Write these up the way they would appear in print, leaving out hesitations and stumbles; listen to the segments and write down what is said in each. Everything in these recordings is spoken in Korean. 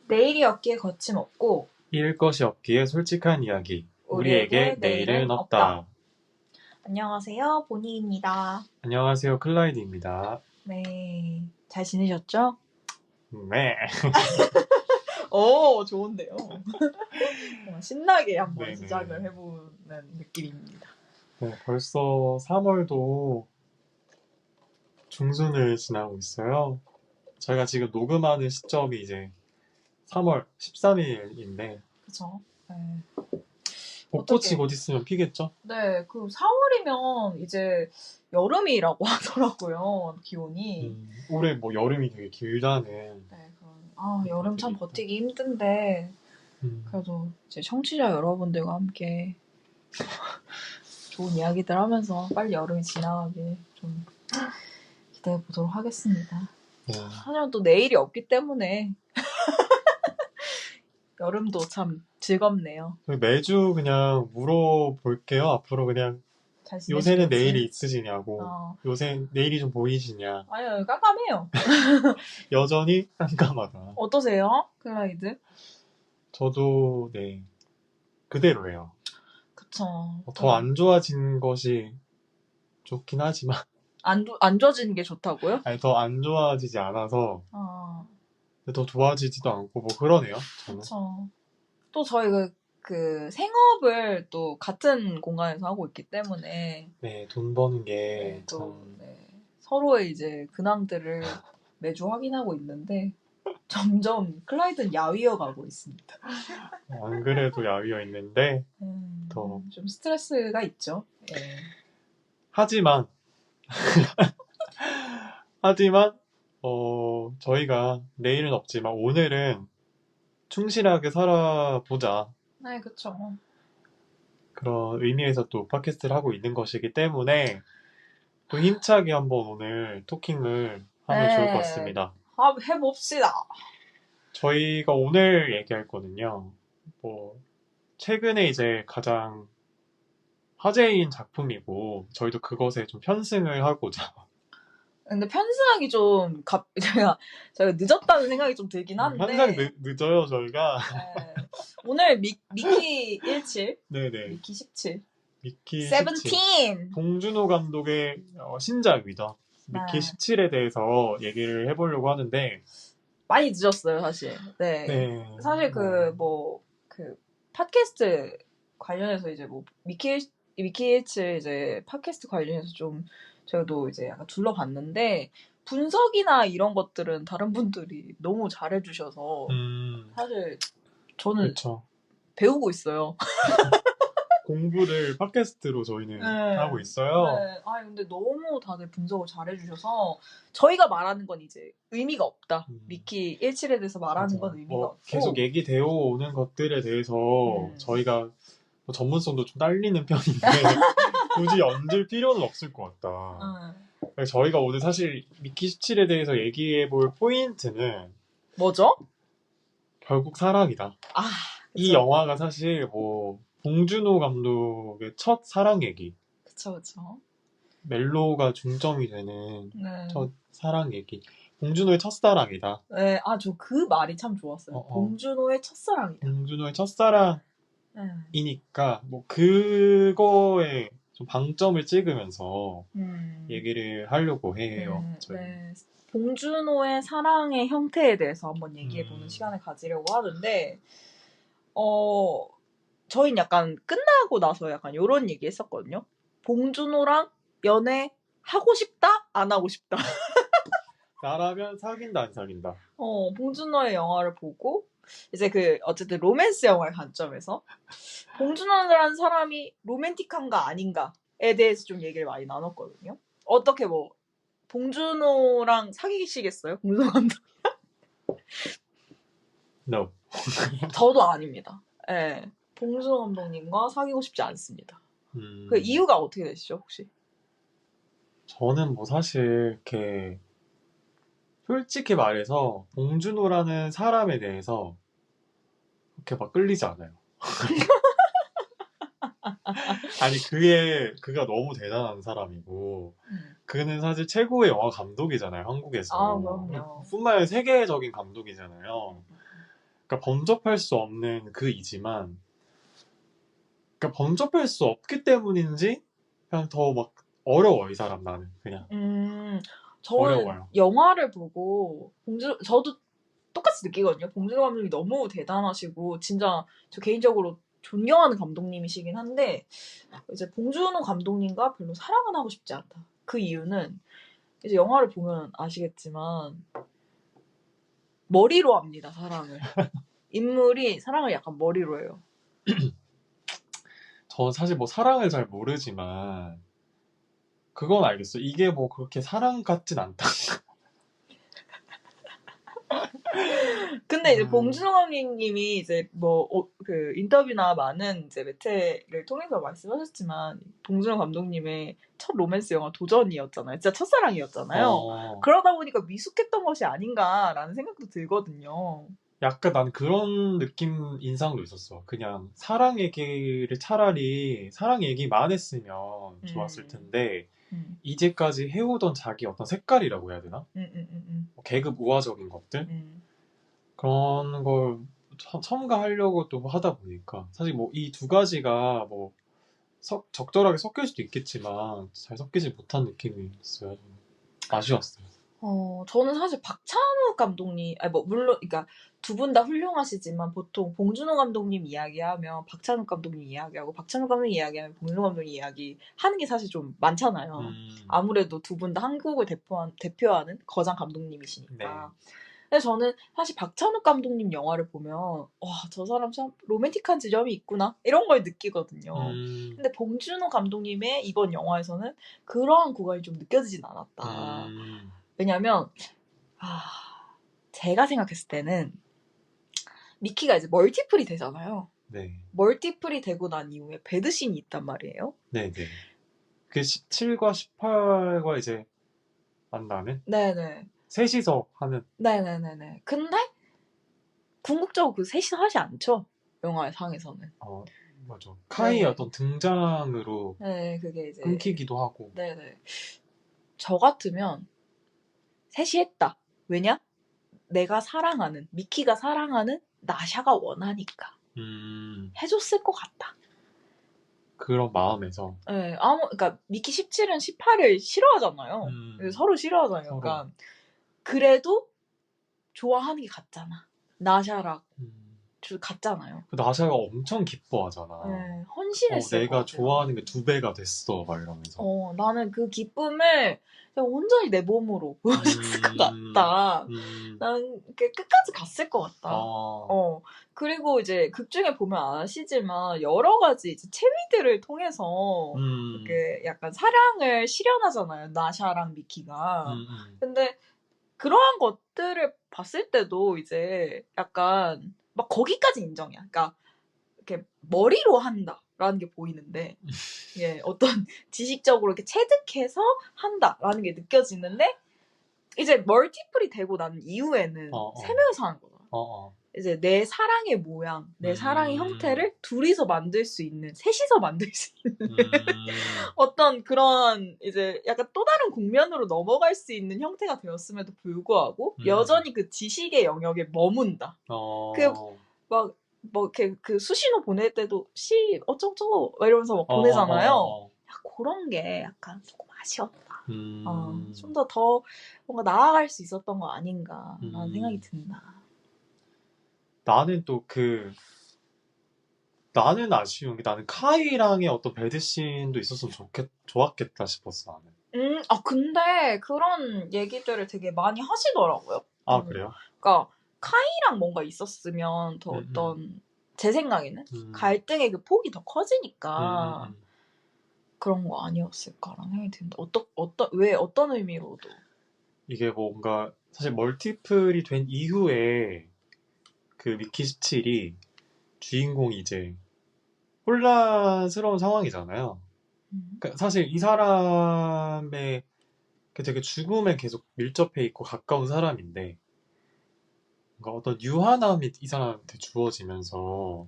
내일이 없기에 거침없고 잃을 것이 없기에 솔직한 이야기. 우리에게 내일은 없다. 안녕하세요, 보니입니다. 안녕하세요, 클라이드입니다. 네, 잘 지내셨죠? 네. 오, 좋은데요. 신나게 한번 네네. 시작을 해보는 느낌입니다. 네, 벌써 3월도 중순을 지나고 있어요. 저희가 지금 녹음하는 시점이 이제 3월 13일인데 그쵸? 네. 벚꽃이 어떻게? 곧 있으면 피겠죠? 네, 그 4월이면 이제 여름이라고 하더라고요, 기온이. 올해 뭐 여름이 되게 길다는. 네, 여름 참 버티기 힘든데, 그래도 이제 청취자 여러분들과 함께 좋은 이야기들 하면서 빨리 여름이 지나가길 좀 기대해 보도록 하겠습니다. 하지만 또 내일이 없기 때문에 여름도 참 즐겁네요. 매주 그냥 물어볼게요. 앞으로 그냥 요새는 내일이 있으시냐고. 요새 내일이 좀 보이시냐. 아니요, 깜깜해요. 여전히 깜깜하다. 어떠세요, 클라이드? 저도 네 그대로예요. 그쵸. 더 안 좋아진 것이 좋긴 하지만 안 좋아지는 게 좋다고요? 아니 더 안 좋아지지 않아서 더 좋아지지도 않고 뭐 그러네요. 저는. 그쵸. 또 저희 그 생업을 또 같은 공간에서 하고 있기 때문에 네, 돈 버는 게 참 서로의 이제 근황들을 매주 확인하고 있는데 점점 클라이드는 야위어 가고 있습니다. 안 그래도 야위어 있는데 더 좀 스트레스가 있죠. 네. 하지만 저희가 내일은 없지만 오늘은 충실하게 살아보자. 네, 그쵸. 그런 의미에서 또 팟캐스트를 하고 있는 것이기 때문에 또 힘차게 한번 오늘 토킹을 하면 좋을 것 같습니다. 해봅시다. 저희가 오늘 얘기할 거는요. 뭐 최근에 이제 가장 화제인 작품이고 저희도 그것에 좀 편승을 하고자. 근데 편승하기 좀 제가 늦었다는 생각이 좀 들긴 한데 항상 늦어요 저희가. 네. 오늘 미키 17 네네. 미키 17 미키 17 봉준호 감독의 신작이죠. 미키 17에 대해서 얘기를 해보려고 하는데 많이 늦었어요 사실. 네. 사실 그 팟캐스트 관련해서 이제 뭐 미키 17 이제 팟캐스트 관련해서 좀 저도 이제 약간 둘러봤는데 분석이나 이런 것들은 다른 분들이 너무 잘해주셔서 사실 저는 그쵸. 배우고 있어요. 공부를 팟캐스트로 저희는 하고 있어요. 네. 근데 너무 다들 분석을 잘해주셔서 저희가 말하는 건 이제 의미가 없다. 미키 17에 대해서 말하는 건 의미가 없고 계속 얘기되어 오는 것들에 대해서 저희가 전문성도 좀 딸리는 편인데 굳이 얹을 필요는 없을 것 같다. 저희가 오늘 사실 미키 17에 대해서 얘기해 볼 포인트는 뭐죠? 결국 사랑이다. 이 영화가 사실 봉준호 감독의 첫 사랑 얘기. 그쵸. 멜로가 중점이 되는 첫 사랑 얘기. 봉준호의 첫사랑이다. 네, 저 그 말이 참 좋았어요. 봉준호의 첫사랑이다. 봉준호의 첫사랑이니까 그거에 좀 방점을 찍으면서 얘기를 하려고 해요. 네. 봉준호의 사랑의 형태에 대해서 한번 얘기해보는 시간을 가지려고 하는데 저희는 약간 끝나고 나서 약간 이런 얘기 했었거든요. 봉준호랑 연애 하고 싶다? 안 하고 싶다? 나라면 사귄다 안 사귄다. 봉준호의 영화를 보고 이제 어쨌든 로맨스 영화의 관점에서 봉준호라는 사람이 로맨틱한가 아닌가에 대해서 좀 얘기를 많이 나눴거든요. 어떻게 봉준호랑 사귀시겠어요? 봉준호 감독? No. 저도 아닙니다. 네, 봉준호 감독님과 사귀고 싶지 않습니다. 그 이유가 어떻게 되시죠, 혹시? 저는 사실 이렇게 솔직히 말해서 봉준호라는 사람에 대해서 그렇게 막 끌리지 않아요. 아니 그가 너무 대단한 사람이고 그는 사실 최고의 영화 감독이잖아요, 한국에서. 그럼요. 뿐만 아니라 세계적인 감독이잖아요. 그러니까 범접할 수 없는 그 이지만, 그러니까 범접할 수 없기 때문인지 그냥 더 막 어려워 이 사람 나는 그냥 저는 어려워요. 영화를 보고 저도 똑같이 느끼거든요. 봉준호 감독이 너무 대단하시고 진짜 저 개인적으로 존경하는 감독님이시긴 한데 이제 봉준호 감독님과 별로 사랑은 하고 싶지 않다. 그 이유는 이제 영화를 보면 아시겠지만 머리로 합니다. 사랑을. 인물이 사랑을 약간 머리로 해요. 저 사실 뭐 사랑을 잘 모르지만 그건 알겠어. 이게 뭐 그렇게 사랑 같진 않다. 근데 이제 봉준호 감독님이 이제 뭐 그 인터뷰나 많은 이제 매체를 통해서 말씀하셨지만 봉준호 감독님의 첫 로맨스 영화 도전이었잖아요. 진짜 첫사랑이었잖아요. 그러다 보니까 미숙했던 것이 아닌가라는 생각도 들거든요. 약간 난 그런 느낌 인상도 있었어. 그냥 사랑 얘기를 차라리 사랑 얘기만 했으면 좋았을 텐데 이제까지 해오던 자기 어떤 색깔이라고 해야 되나? 뭐 계급 우화적인 것들? 그런 걸 첨가하려고 또 하다 보니까 사실 뭐 이 두 가지가 뭐 적절하게 섞일 수도 있겠지만 잘 섞이지 못한 느낌이 있어요. 좀 아쉬웠어요. 저는 사실 박찬욱 감독님, 아니 뭐 물론 그러니까 두 분 다 훌륭하시지만 보통 봉준호 감독님 이야기하면 박찬욱 감독님 이야기하고 박찬욱 감독님 이야기하면 봉준호 감독님 이야기 하는 게 사실 좀 많잖아요. 아무래도 두 분 다 한국을 대표하는 거장 감독님이시니까. 네. 근데 저는 사실 박찬욱 감독님 영화를 보면 와, 저 사람 참 로맨틱한 지점이 있구나 이런 걸 느끼거든요. 근데 봉준호 감독님의 이번 영화에서는 그러한 구간이 좀 느껴지진 않았다. 왜냐면 제가 생각했을 때는 미키가 이제 멀티플이 되잖아요. 네. 멀티플이 되고 난 이후에 배드신이 있단 말이에요. 네네. 그 17과 18과 이제 만나는? 네네. 셋이서 하는. 네네네네. 근데 궁극적으로 그 셋이서 하지 않죠. 영화의 상에서는. 맞아. 카이의 네. 어떤 등장으로 네, 그게 이제 끊기기도 하고. 네네. 저 같으면 셋이 했다. 왜냐? 내가 사랑하는 미키가 사랑하는 나샤가 원하니까 해줬을 것 같다. 그런 마음에서. 네, 그러니까 미키 17은 18을 싫어하잖아요. 서로 싫어하잖아요. 그러니까 그래도 좋아하는 게 같잖아. 나샤랑 같잖아요. 그 나샤가 엄청 기뻐하잖아. 네, 헌신했을 내가 것 같아요. 좋아하는 게 2배가 됐어, 막 이러면서. 나는 그 기쁨을 그냥 온전히 내 몸으로 보여줬을 것 같다. 난 끝까지 갔을 것 같다. 그리고 이제 극 중에 보면 아시지만 여러 가지 이제 체위들을 통해서 이렇게 약간 사랑을 실현하잖아요. 나샤랑 미키가. 근데 그러한 것들을 봤을 때도 이제 약간 막 거기까지 인정이야. 그러니까 이렇게 머리로 한다라는 게 보이는데 예, 어떤 지식적으로 이렇게 체득해서 한다라는 게 느껴지는데 이제 멀티플이 되고 난 이후에는 세 명이서 하는 거잖아. 이제 내 사랑의 모양, 내 사랑의 형태를 둘이서 만들 수 있는, 셋이서 만들 수 있는 어떤 그런 이제 약간 또 다른 국면으로 넘어갈 수 있는 형태가 되었음에도 불구하고 여전히 그 지식의 영역에 머문다. 뭐 이렇게 그 수신호 보낼 때도 어쩌고저쩌고 이러면서 막 보내잖아요. 그런 게 약간 조금 아쉬웠다. 좀 더 뭔가 나아갈 수 있었던 거 아닌가라는 생각이 든다. 나는 또 나는 아쉬운 게 나는 카이랑의 어떤 배드씬도 있었으면 좋았겠다 싶었어, 나는. 근데 그런 얘기들을 되게 많이 하시더라고요. 그래요? 그러니까 카이랑 뭔가 있었으면 더 어떤 제 생각에는 갈등의 그 폭이 더 커지니까 그런 거 아니었을까라는 생각이 듭니다. 왜 어떤 의미로도 이게 뭔가 사실 멀티플이 된 이후에 그 미키 17이 주인공이 이제 혼란스러운 상황이잖아요. 그러니까 사실 이 사람의 되게 죽음에 계속 밀접해 있고 가까운 사람인데 뭔가 어떤 유한함이 이 사람한테 주어지면서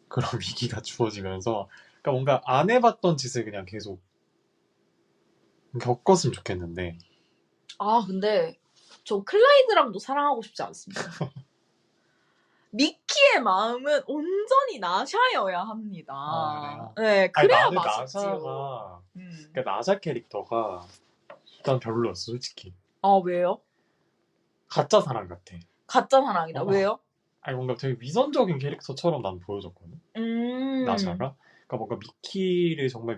그런 위기가 주어지면서 그러니까 뭔가 안 해봤던 짓을 그냥 계속 겪었으면 좋겠는데 근데 저 클라이드랑도 사랑하고 싶지 않습니다. 미키의 마음은 온전히 나샤여야 합니다. 아, 그래요? 네, 아니, 그래야 나는 맛있지요. 나샤가 그러니까 나샤 캐릭터가 일단 별로였어, 솔직히. 아, 왜요? 가짜 사람 같아. 가짜 사랑이다. 왜요? 아니 뭔가 되게 위선적인 캐릭터처럼 난 보여졌거든. 나샤가. 그러니까 뭔가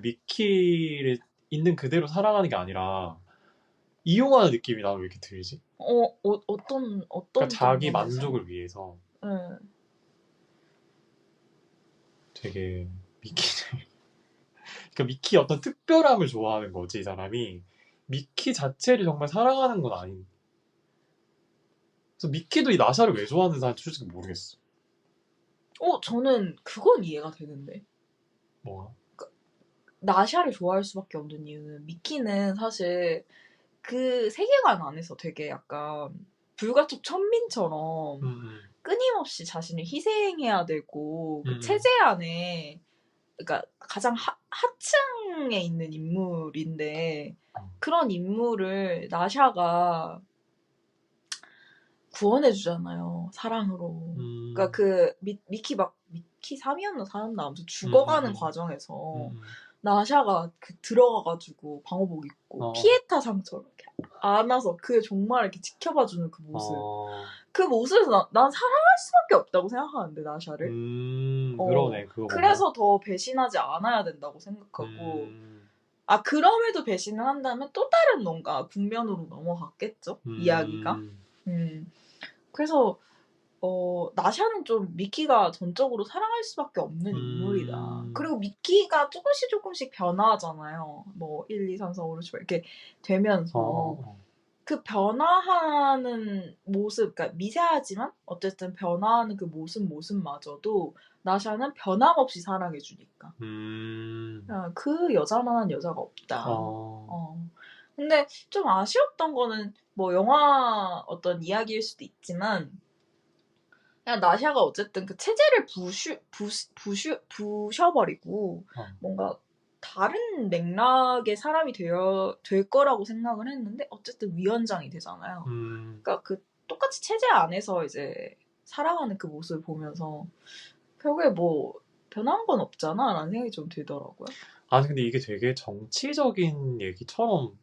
미키를 있는 그대로 사랑하는 게 아니라 이용하는 느낌이 나는 왜 이렇게 들지? 어떤 그러니까 자기 부분에서? 만족을 위해서 네. 되게 미키를 그러니까 미키 어떤 특별함을 좋아하는 거지 이 사람이. 미키 자체를 정말 사랑하는 건 아닌. 그래서 미키도 이 나샤를 왜 좋아하는 사람인지 솔직히 모르겠어. 저는 그건 이해가 되는데. 뭐가? 나샤를 좋아할 수밖에 없는 이유는 미키는 사실 그 세계관 안에서 되게 약간 불가촉 천민처럼 끊임없이 자신을 희생해야 되고 그 체제 안에 그러니까 가장 하층에 있는 인물인데 그런 인물을 나샤가 구원해주잖아요. 사랑으로. 그러니까 그 미키 3이었나 4였나 아무튼 죽어가는 과정에서 나샤가 들어가가지고 방호복 입고 피에타 상처를 이렇게 안아서 그 정말 이렇게 지켜봐주는 그 모습. 그 모습에서 난 사랑할 수밖에 없다고 생각하는데 나샤를. 그러네 그거. 그래서 더 배신하지 않아야 된다고 생각하고. 그럼에도 배신을 한다면 또 다른 뭔가 국면으로 넘어갔겠죠. 이야기가. 그래서 나샤는 좀 미키가 전적으로 사랑할 수밖에 없는 인물이다. 그리고 미키가 조금씩 변화하잖아요. 뭐 1, 2, 3, 4, 5, 6, 7 이렇게 되면서 그 변화하는 모습, 그러니까 미세하지만 어쨌든 변화하는 그 모습마저도 나샤는 변함없이 사랑해주니까. 그 여자만한 여자가 없다. 근데 좀 아쉬웠던 거는 뭐 영화 어떤 이야기일 수도 있지만 그냥 나샤가 어쨌든 그 체제를 부셔버리고 뭔가 다른 맥락의 사람이 될 거라고 생각을 했는데 어쨌든 위원장이 되잖아요. 그러니까 그 똑같이 체제 안에서 이제 살아가는 그 모습을 보면서 결국에 뭐 변한 건 없잖아 라는 생각이 좀 들더라고요. 아니 근데 이게 되게 정치적인 얘기처럼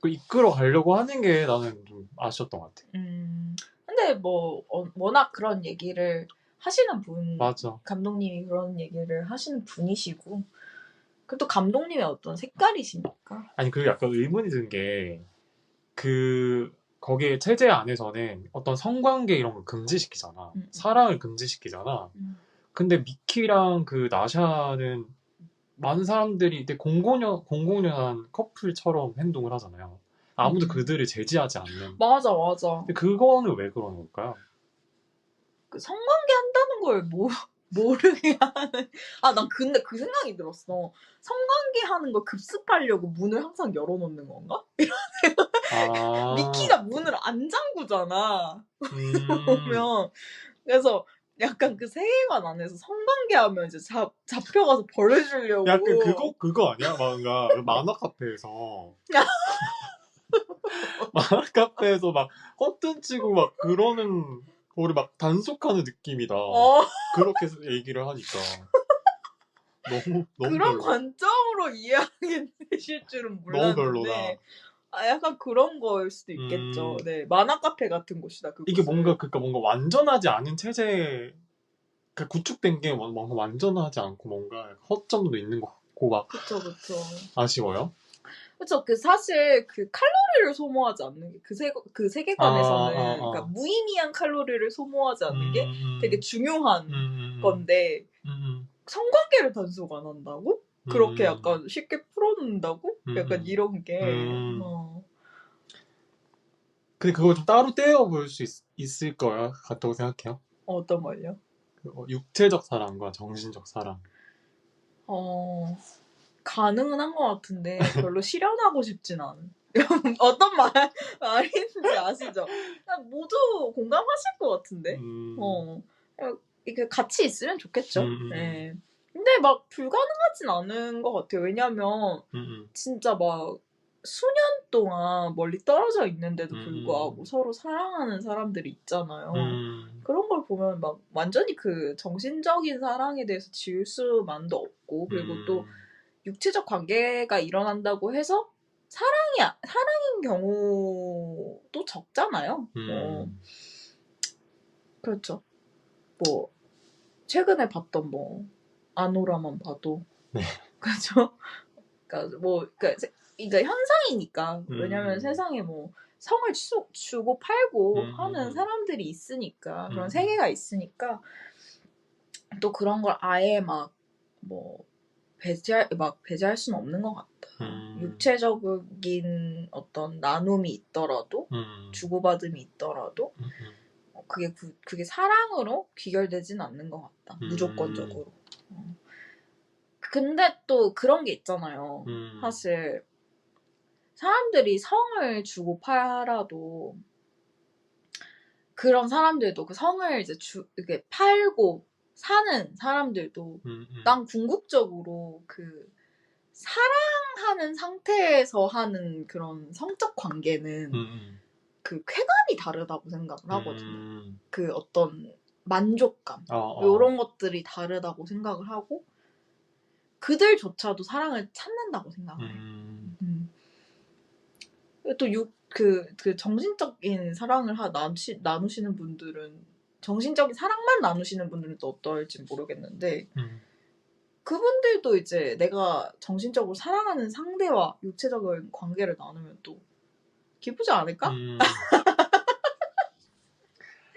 이끌어 가려고 하는 게 나는 좀 아쉬웠던 것 같아. 근데 뭐 워낙 그런 얘기를 하시는 분, 맞아. 감독님이 그런 얘기를 하시는 분이시고 그또 감독님의 어떤 색깔이시니까. 아니 그리고 약간 의문이 든 게 거기에 체제 안에서는 어떤 성관계 이런 걸 금지시키잖아. 사랑을 금지시키잖아. 근데 미키랑 그 나샤는 많은 사람들이 되게 공공연한 커플처럼 행동을 하잖아요. 아무도 그들을 제지하지 않는. 맞아. 근데 그거는 왜 그러는 걸까요? 그 성관계 한다는 걸 모르게 하는. 난 근데 그 생각이 들었어. 성관계 하는 걸 급습하려고 문을 항상 열어놓는 건가? 미키가 문을 안 잠그잖아. 보면. 그래서 약간 그 세계관 안에서 성관계 하면 이제 잡혀가서 벌해주려고. 약간 그거 아니야? 뭔가 만화 카페에서 만화 카페에서 막 커튼 치고 막 그러는 거를 막 단속하는 느낌이다. 그렇게 얘기를 하니까 너무 그런 별로. 관점으로 이해하게 되실 줄은 몰랐는데. 너무 별로다. 약간 그런 거일 수도 있겠죠. 네, 만화 카페 같은 곳이다. 그곳은. 이게 뭔가 완전하지 않은 체제, 구축된 게 뭔가 완전하지 않고 뭔가 허점도 있는 것 같고 막. 그쵸. 아쉬워요. 그쵸. 사실 그 칼로리를 소모하지 않는 게 그 세계관에서는 그러니까 무의미한 칼로리를 소모하지 않는 게 되게 중요한 건데 성관계를 단속 안 한다고? 그렇게 약간 쉽게 풀어놓는다고? 약간 이런 게. 근데 그걸 좀 따로 떼어볼 수 있을 거야 같다고 생각해요. 어떤 걸요? 육체적 사랑과 정신적 사랑. 가능은 한 것 같은데 별로 실현하고 싶진 않은. 어떤 말인지 아시죠? 그냥 모두 공감하실 것 같은데. 이게 같이 있으면 좋겠죠. 네. 근데 막 불가능하진 않은 것 같아요. 왜냐면 진짜 막 수년 동안 멀리 떨어져 있는데도 불구하고 서로 사랑하는 사람들이 있잖아요. 그런 걸 보면 막 완전히 그 정신적인 사랑에 대해서 지울 수만도 없고, 그리고 또 육체적 관계가 일어난다고 해서 사랑인 경우도 적잖아요. 뭐 그렇죠. 뭐 최근에 봤던 뭐 아노라만 봐도 네. 그렇죠. 그러니까 현상이니까. 왜냐면 세상에 뭐 성을 주고 팔고 하는 사람들이 있으니까, 그런 세계가 있으니까, 또 그런 걸 아예 뭐 배제할 수는 없는 것 같다. 육체적인 어떤 나눔이 있더라도, 주고받음이 있더라도, 그게 사랑으로 귀결되진 않는 것 같다. 무조건적으로. 근데 또 그런 게 있잖아요. 사실 사람들이 성을 주고 팔아도, 그런 사람들도 그 성을 이제 이렇게 팔고 사는 사람들도 난 궁극적으로 그 사랑하는 상태에서 하는 그런 성적 관계는 그 쾌감이 다르다고 생각을 하거든요. 그 어떤 만족감 이런 것들이 다르다고 생각을 하고, 그들조차도 사랑을 찾는다고 생각을 해요. 또 그 정신적인 사랑을 나누시는 분들은, 정신적인 사랑만 나누시는 분들은 또 어떨지 모르겠는데, 그분들도 이제 내가 정신적으로 사랑하는 상대와 육체적인 관계를 나누면 또 기쁘지 않을까?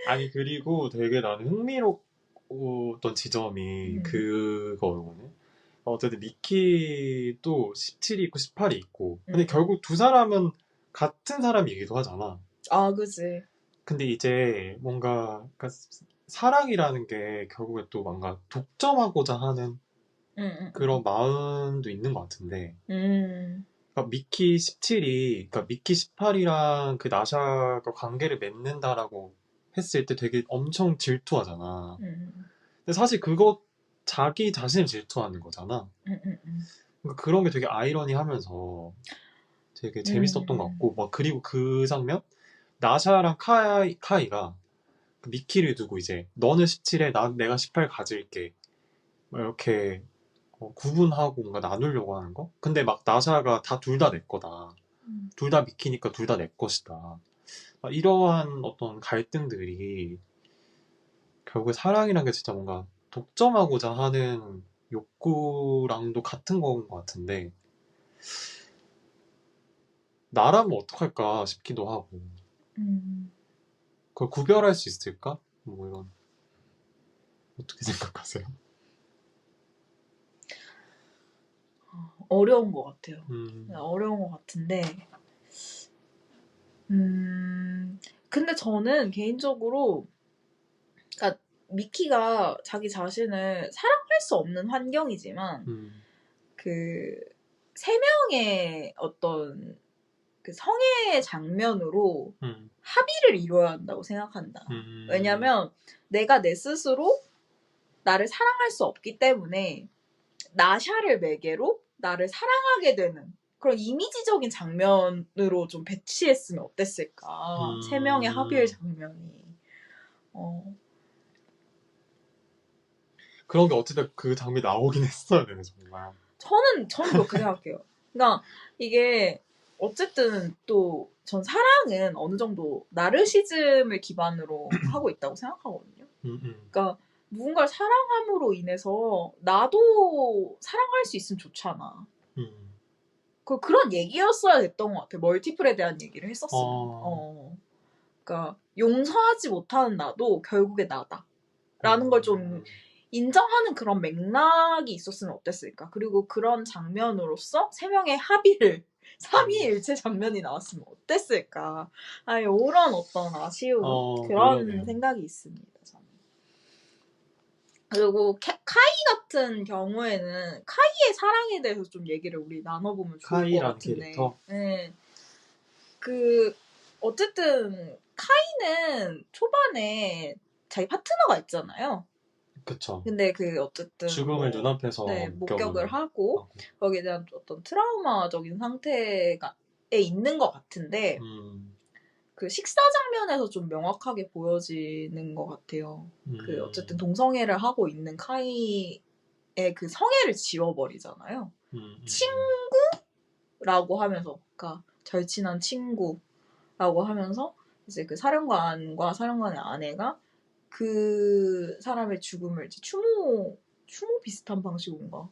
아니, 그리고 되게 나는 흥미로웠던 지점이 그거거든요. 어쨌든 미키도 17이 있고 18이 있고, 근데 결국 두 사람은 같은 사람이기도 하잖아. 아, 그치. 근데 이제 뭔가 그러니까 사랑이라는 게 결국에 또 뭔가 독점하고자 하는 그런 마음도 있는 것 같은데, 그러니까 미키 17이, 그러니까 미키 18이랑 그 나샤가 관계를 맺는다라고 했을 때 되게 엄청 질투하잖아. 근데 사실 그거 자기 자신을 질투하는 거잖아. 그러니까 그런 게 되게 아이러니하면서 되게 재밌었던 것 같고, 막 그리고 그 장면, 나샤랑 카이가 그 미키를 두고 이제 너는 17에 내가 18 가질게, 막 이렇게 구분하고 뭔가 나누려고 하는 거? 근데 막 나샤가 둘 다 내 거다. 둘 다 미키니까 둘 다 내 것이다. 막 이러한 어떤 갈등들이 결국에 사랑이란 게 진짜 뭔가 독점하고자 하는 욕구랑도 같은 건 것 같은데, 나라면 어떡할까 싶기도 하고, 그걸 구별할 수 있을까? 뭐 이런, 어떻게 생각하세요? 어려운 것 같아요. 어려운 것 같은데, 근데 저는 개인적으로, 그러니까 미키가 자기 자신을 사랑할 수 없는 환경이지만, 그 세 명의 어떤 그 성의 장면으로 합의를 이뤄야 한다고 생각한다. 왜냐면 내가 내 스스로 나를 사랑할 수 없기 때문에 나샤를 매개로 나를 사랑하게 되는 그런 이미지적인 장면으로 좀 배치했으면 어땠을까. 세 명의 합의의 장면이. 그런 게 어쨌든 그 장면이 나오긴 했어야 되네, 정말. 저는 그렇게 생각해요. 그러니까 이게 어쨌든 또 전 사랑은 어느 정도 나르시즘을 기반으로 하고 있다고 생각하거든요. 그러니까 누군가를 사랑함으로 인해서 나도 사랑할 수 있으면 좋잖아. 그런 얘기였어야 됐던 것 같아. 멀티플에 대한 얘기를 했었으면. 그러니까 용서하지 못하는 나도 결국에 나다. 라는 걸 좀 인정하는 그런 맥락이 있었으면 어땠을까. 그리고 그런 장면으로서 세 명의 합의를 삼위일체 장면이 나왔으면 어땠을까. 이런 어떤 아쉬운 그런 그러네. 생각이 있습니다. 저는. 그리고 카이 같은 경우에는 카이의 사랑에 대해서 좀 얘기를 우리 나눠보면 좋을 것 같은데. 캐릭터? 네. 어쨌든 카이는 초반에 자기 파트너가 있잖아요. 그쵸. 근데 어쨌든 죽음을 눈앞에서 목격을 하고 거기에 대한 어떤 트라우마적인 상태가 있는 것 같은데 그 식사 장면에서 좀 명확하게 보여지는 것 같아요. 그 어쨌든 동성애를 하고 있는 카이의 그 성애를 지워버리잖아요. 친구라고 하면서, 그러니까 절친한 친구라고 하면서 이제 그 사령관과 사령관의 아내가 그 사람의 죽음을 이제 추모 비슷한 방식인가?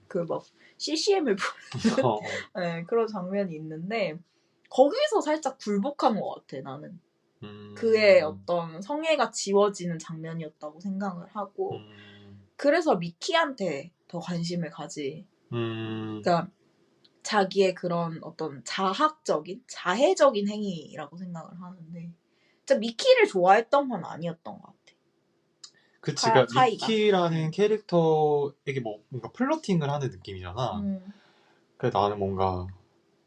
그 막 CCM을 부르는 네, 그런 장면이 있는데 거기서 살짝 굴복한 것 같아 나는. 그의 어떤 성애가 지워지는 장면이었다고 생각을 하고 그래서 미키한테 더 관심을 가지. 그러니까 자기의 그런 어떤 자해적인 행위라고 생각을 하는데 진짜 미키를 좋아했던 건 아니었던 것 같아. 그치, 그러니까 미키라는 캐릭터에게 뭔가 플러팅을 하는 느낌이잖아. 그래서 나는 뭔가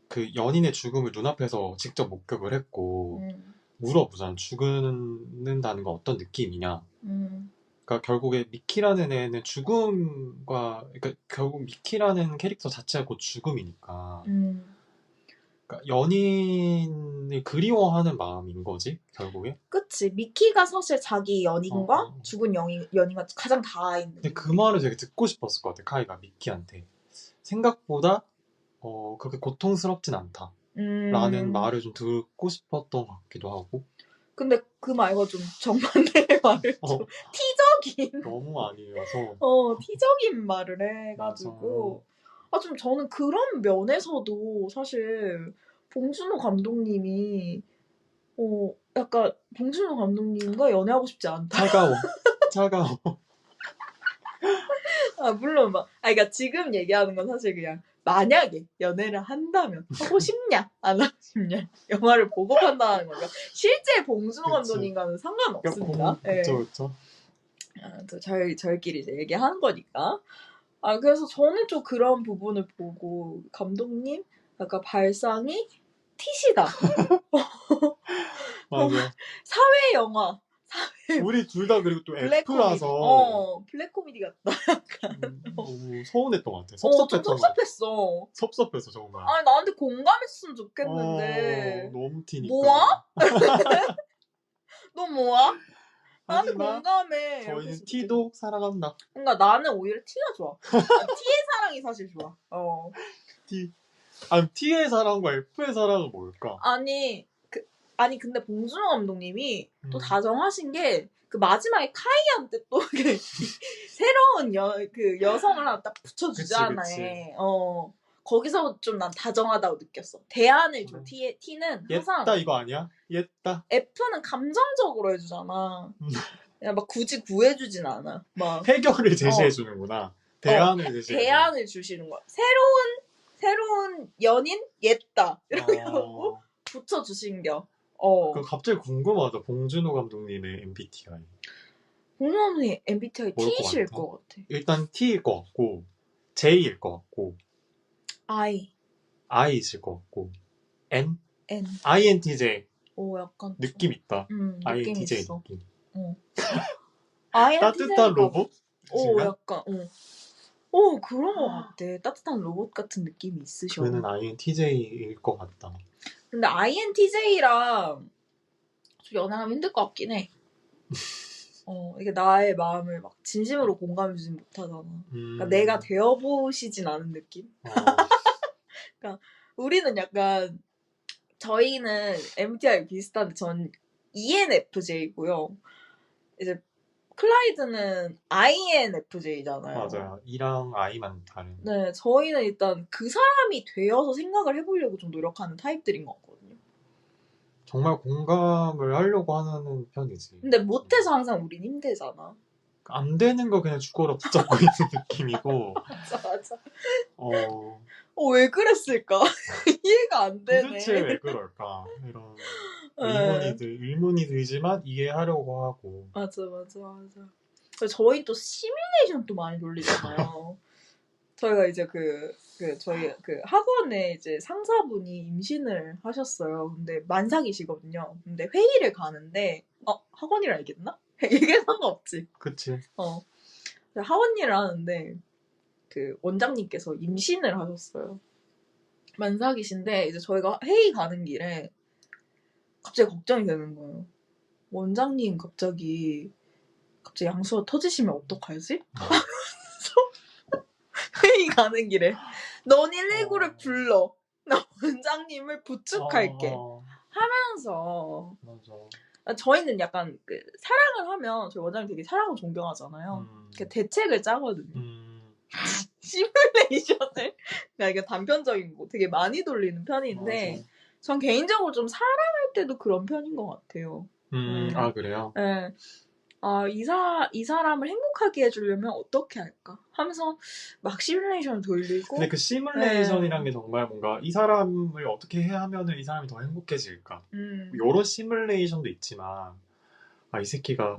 그 연인의 죽음을 눈앞에서 직접 목격을 했고 물어보잖아. 죽는다는 건 어떤 느낌이냐. 그러니까 결국에 미키라는 애는 죽음과 그러니까 결국 미키라는 캐릭터 자체가 곧 죽음이니까 그러니까 연인을 그리워하는 마음인 거지 결국에. 그치. 미키가 사실 자기 연인과 죽은 연인과 가장 닿아있는. 근데 그 말을 되게 듣고 싶었을 것 같아. 카이가 미키한테 생각보다 그렇게 고통스럽진 않다 라는 말을 좀 듣고 싶었던 것 같기도 하고. 근데 그 말과 좀 정반대의 말을 좀 티적인 너무 아니어서 티적인 말을 해가지고 좀 저는 그런 면에서도 사실 봉준호 감독님이 약간 봉준호 감독님과 연애하고 싶지 않다. 차가워. 물론 그러니까 지금 얘기하는 건 사실 그냥 만약에 연애를 한다면 하고 싶냐 안 하고 싶냐 영화를 보고 판단하는 거죠. 실제 봉준호 감독님과는 상관없습니다. 그쵸. 또 저희끼리 이제 얘기하는 거니까. 그래서 저는 좀 그런 부분을 보고 감독님 약간 발상이 티시다. 맞아. 사회 영화. 우리 둘 다 그리고 또 F라서 블랙 코미디 같다. 약간. 너무 서운했던 것 같아. 좀 섭섭했어. 섭섭했어 정말. 아니 나한테 공감했으면 좋겠는데. 너무 티니까. 뭐야? 너 뭐야? 나한테 공감해. 저희는 T도 사랑한다. 그러니까 나는 오히려 T가 좋아. T의 사랑이 사실 좋아. 아니 T의 사랑과 F의 사랑은 뭘까? 아니 근데 봉준호 감독님이 또 다정하신 게 그 마지막에 카이한테 또 새로운 여성을 하나 딱 붙여주잖아. 거기서 좀 난 다정하다고 느꼈어. 대안을 줘. T는 항상 옛다 이거 아니야? 옛다. F는 감정적으로 해주잖아. 그냥 막 굳이 구해주진 않아. 막 해결을 제시해주는구나. 대안을 대안을 주시는 거야. 새로운 연인 옛다 이렇게 하고 붙여주신겨. 그럼 갑자기 궁금하다. 봉준호 감독님의 MBTI. 봉준호 감독님 MBTI T이실 것 같아. 일단 T일 것 같고 J일 것 같고 I이실 것 같고 N? INTJ. 약간 느낌 있다. INTJ 있어. 느낌. 따뜻한 로봇? 약간 그런 것 같아. 따뜻한 로봇 같은 느낌이 있으셔. 그는 INTJ일 것 같다. 근데 INTJ랑 좀 연애하면 힘들 것 같긴 해. 이게 나의 마음을 막 진심으로 공감해주진 못하잖아. 그러니까 내가 되어보시진 않은 느낌? 그러니까 우리는 약간 저희는 MBTI 비슷한데 전 ENFJ고요. 이제 클라이드는 INFJ잖아요. 맞아요. E랑 I만 다른. 네, 저희는 일단 그 사람이 되어서 생각을 해보려고 좀 노력하는 타입들인 것 같거든요. 정말 공감을 하려고 하는 편이지. 근데 못해서 항상 우린 힘들잖아. 안 되는 거 그냥 죽어라 붙잡고 있는 느낌이고. 맞아. 왜 그랬을까? 이해가 안 되네. 도대체 왜 그럴까? 이런 의문이 들지만 이해하려고 하고. 맞아. 저희 또 시뮬레이션 또 많이 돌리잖아요. 저희가 이제 저희 학원에 이제 상사분이 임신을 하셨어요. 근데 만삭이시거든요. 근데 회의를 가는데 학원이라 얘기했나? 이게 상관없지. 그치. 학원 일을 하는데 그 원장님께서 임신을 하셨어요. 만삭이신데 이제 저희가 회의 가는 길에 갑자기 걱정이 되는 거예요. 원장님 갑자기 양수가 터지시면 어떡하지? 회의 가는 길에 넌 119를 불러. 나 원장님을 부축할게. 하면서 맞아. 저희는 약간 그 사랑을 하면 저희 원장님 되게 사랑을 존경하잖아요. 그 대책을 짜거든요. 시뮬레이션을 그러니까 이게 단편적인 거 되게 많이 돌리는 편인데 맞아. 전 개인적으로 좀 사랑할 때도 그런 편인 것 같아요. 아 그래요? 네. 아, 이 사람을 행복하게 해주려면 어떻게 할까? 하면서 막 시뮬레이션을 돌리고. 근데 그 시뮬레이션이란 게 정말 뭔가 이 사람을 어떻게 해야 하면은 이 사람이 더 행복해질까? 여러 시뮬레이션도 있지만 이 새끼가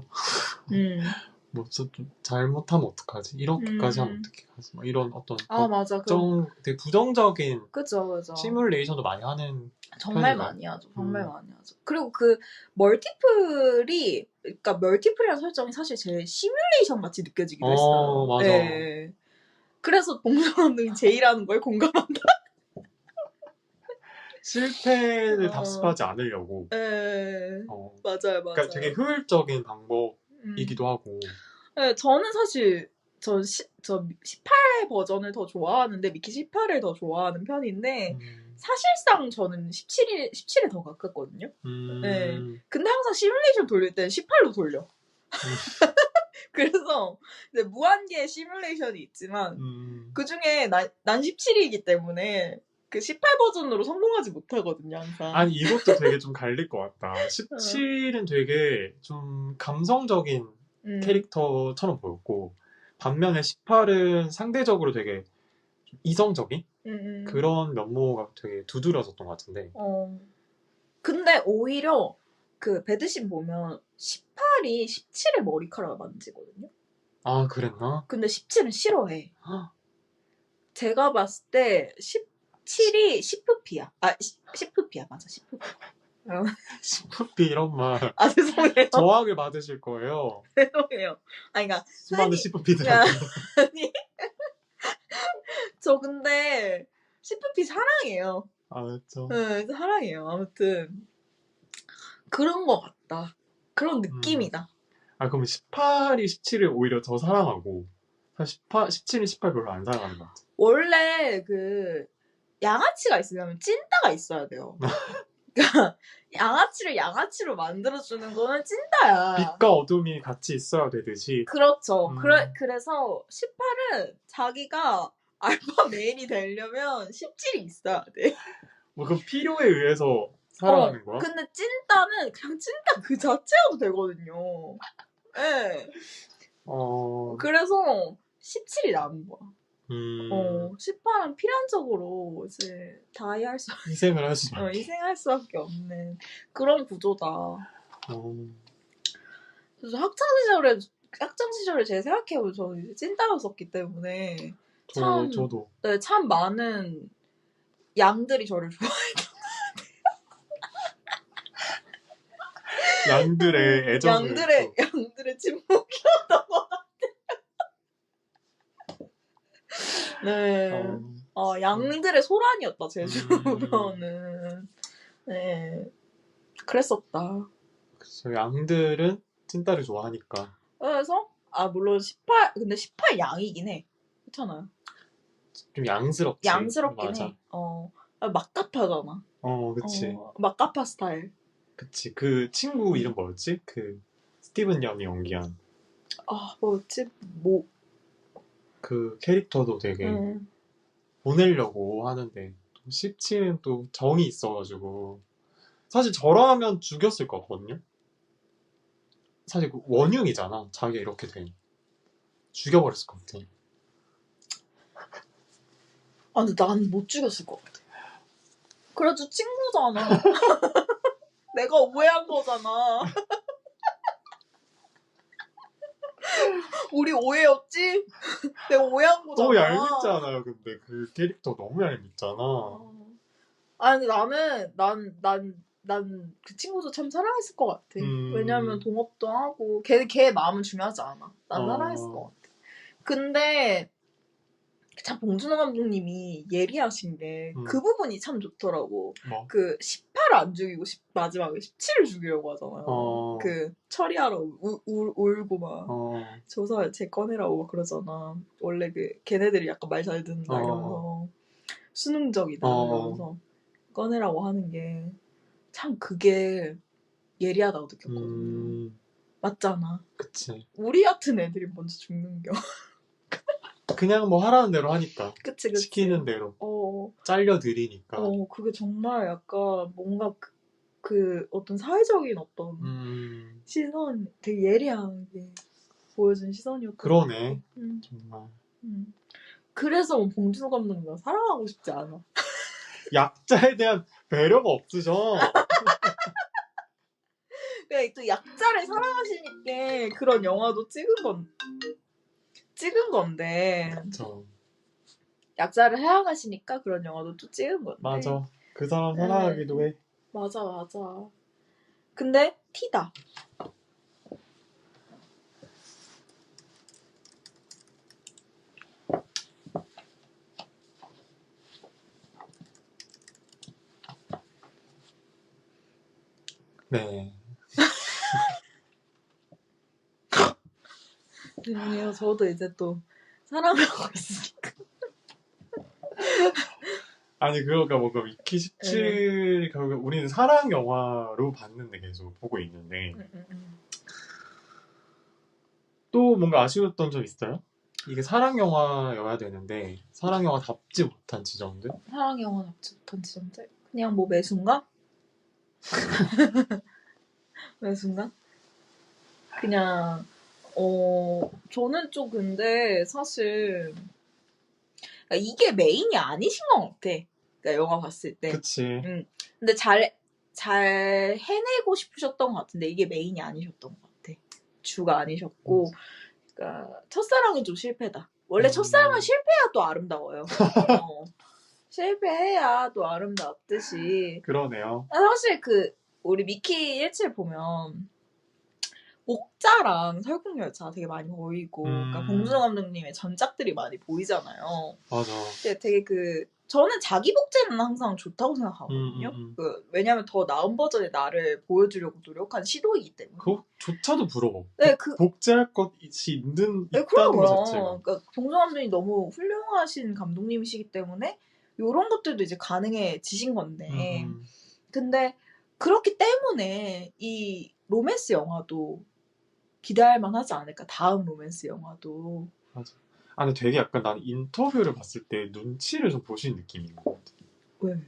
뭐 좀 잘못하면 어떡하지? 이렇게까지 하면 어떻게 하지? 막 이런 어떤 맞아. 되게 부정적인 그죠. 시뮬레이션도 많이 하는 정말 편인가요? 많이 하죠. 정말 많이 하죠. 그리고 그 멀티플이 그러니까 멀티플이라는 설정이 사실 제일 시뮬레이션 같이 느껴지기도 했어요. 맞아. 네. 그래서 동서남북이 제이라는 거에 공감한다. 실패를 답습하지 않으려고. 네. 맞아요. 그러니까 되게 효율적인 방법이기도 하고. 네, 저는 사실 저 18 버전을 더 좋아하는데 미키 18을 더 좋아하는 편인데 사실상 저는 17에 더 가깝거든요. 네. 근데 항상 시뮬레이션 돌릴 때 18로 돌려. 그래서 이제 무한계의 시뮬레이션이 있지만 그 중에 난 17이기 때문에 그 18 버전으로 성공하지 못하거든요, 항상. 아니 이것도 되게 좀 갈릴 것 같다. 17은 되게 좀 감성적인 캐릭터처럼 보였고 반면에 18은 상대적으로 되게 좀 이성적인 그런 면모가 되게 두드러졌던 것 같은데. 근데 오히려 그 배드신 보면 18이 17의 머리카락을 만지거든요. 아 그랬나? 근데 17은 싫어해. 제가 봤을 때 17이 시프피야. 시프피야 맞아 시프피. 시프피 이런 말. 죄송해요. 저항을 받으실 거예요. 죄송해요. 그러니까 수많은 시프피들한테. 아니 저 근데 시프피 사랑해요. 그렇죠. 네, 사랑해요. 아무튼 그런 것 같다. 그런 느낌이다. 그럼 18이 17을 오히려 더 사랑하고 17이 18 별로 안 사랑하는 것 같아. 원래 그 양아치가 있으려면 찐따가 있어야 돼요. 그러니까 양아치를 양아치로 만들어주는 거는 찐따야. 빛과 어둠이 같이 있어야 되듯이. 그렇죠. 그래서 18은 자기가 알파 메인이 되려면 17이 있어야 돼. 뭐 그 필요에 의해서 사랑하는 거야? 근데 찐따는 그냥 찐따 그 자체여도 되거든요. 네. 그래서 17이 나은 거야. 18은 필연적으로 이제 다이할 수 희생을 할 수 희생할 수밖에 없는 그런 구조다. 그래서 학창 시절에 제가 생각해보면 저는 찐따였었기 때문에 저도 네, 참 많은 양들이 저를 좋아했던 것 같아요. 양들의 애정을 양들의 침묵이었던 것 같아요. 네. 양들의 소란이었다, 제주로는. 네. 그랬었다. 그쵸, 양들은 찐따를 좋아하니까. 그래서, 물론 근데 18 양이긴 해. 그렇잖아요. 좀 양스럽지. 양스럽긴 맞아. 해. 막가파잖아. 그치. 막가파 스타일. 그치. 그 친구 이름 뭐였지? 그 스티븐 영이 연기한. 뭐였지? 그 캐릭터도 되게 보내려고 하는데 17은 또 정이 있어가지고 사실 저라면 죽였을 것 같거든요. 사실 그 원흉이잖아. 자기가 이렇게 된. 죽여버렸을 것 같아. 근데 난 못 죽였을 것 같아. 그래도 친구잖아. 내가 오해한 거잖아. 우리 오해였지? 내가 오해한 거잖아. 너무 얄밉잖아요. 근데 그 캐릭터 너무 얄밉잖아. 근데 난 그 친구도 참 사랑했을 것 같아. 왜냐면 동업도 하고 걔 마음은 중요하지 않아. 난 사랑했을 것 같아. 근데 참 봉준호 감독님이 예리하신 게 그 부분이 참 좋더라고. 뭐? 그 18을 안 죽이고 마지막에 17을 죽이려고 하잖아요. 그 처리하러 울고 막 조서 제 꺼내라고 막 그러잖아. 원래 그 걔네들이 약간 말 잘 듣는다 이러면서 수능적이다 이러면서 꺼내라고 하는 게 참 그게 예리하다고 느꼈거든요. 맞잖아. 그치. 우리 같은 애들이 먼저 죽는겨. 그냥 뭐 하라는 대로 하니까. 그치. 시키는 대로. 잘려들이니까. 그게 정말 약간 뭔가 그 어떤 사회적인 어떤 시선, 되게 예리하게 보여준 시선이었던 그러네. 정말. 그래서 봉준호 감독님을 사랑하고 싶지 않아. 약자에 대한 배려가 없으셔. 그러니까 또 약자를 사랑하시니까 그런 영화도 찍은 건데. 그쵸. 약자를 사랑하시니까 그런 영화도 또 찍은 건데. 맞아. 그 사람 사랑하기도 해. 맞아. 근데 티다. 네. 죄송해요. 저도 이제 또 사랑을 하고 있으니까. 아니 그러니까 뭔가 위키 17 결국 우리는 사랑 영화로 봤는데 계속 보고 있는데 또 뭔가 아쉬웠던 점 있어요? 이게 사랑 영화여야 되는데 사랑 영화답지 못한 지점들? 사랑 영화답지 못한 지점들? 그냥 뭐 매순간? 매순간? 그냥 저는 좀 근데 사실 그러니까 이게 메인이 아니신 것 같아. 그러니까 영화 봤을 때. 그치. 근데 잘 해내고 싶으셨던 것 같은데 이게 메인이 아니셨던 것 같아. 주가 아니셨고. 그러니까 첫사랑은 좀 실패다. 원래 첫사랑은 실패해야 또 아름다워요. 실패해야 또 아름답듯이. 그러네요. 사실 우리 미키 17 보면 옥자랑 설국열차 되게 많이 보이고, 그러니까 봉준호 감독님의 전작들이 많이 보이잖아요. 맞아. 근데 되게 저는 자기 복제는 항상 좋다고 생각하거든요. 왜냐면 더 나은 버전의 나를 보여주려고 노력한 시도이기 때문에. 그것조차도 부러워. 네, 복제할 것이 있다는 것 자체가. 그러니까 봉준호 감독님이 너무 훌륭하신 감독님이시기 때문에 이런 것들도 이제 가능해지신 건데. 근데 그렇기 때문에 이 로맨스 영화도 기대할 만하지 않을까. 다음 로맨스 영화도. 맞아. 근데 되게 약간 난 인터뷰를 봤을 때 눈치를 좀 보신 느낌인 것 같아. 왜?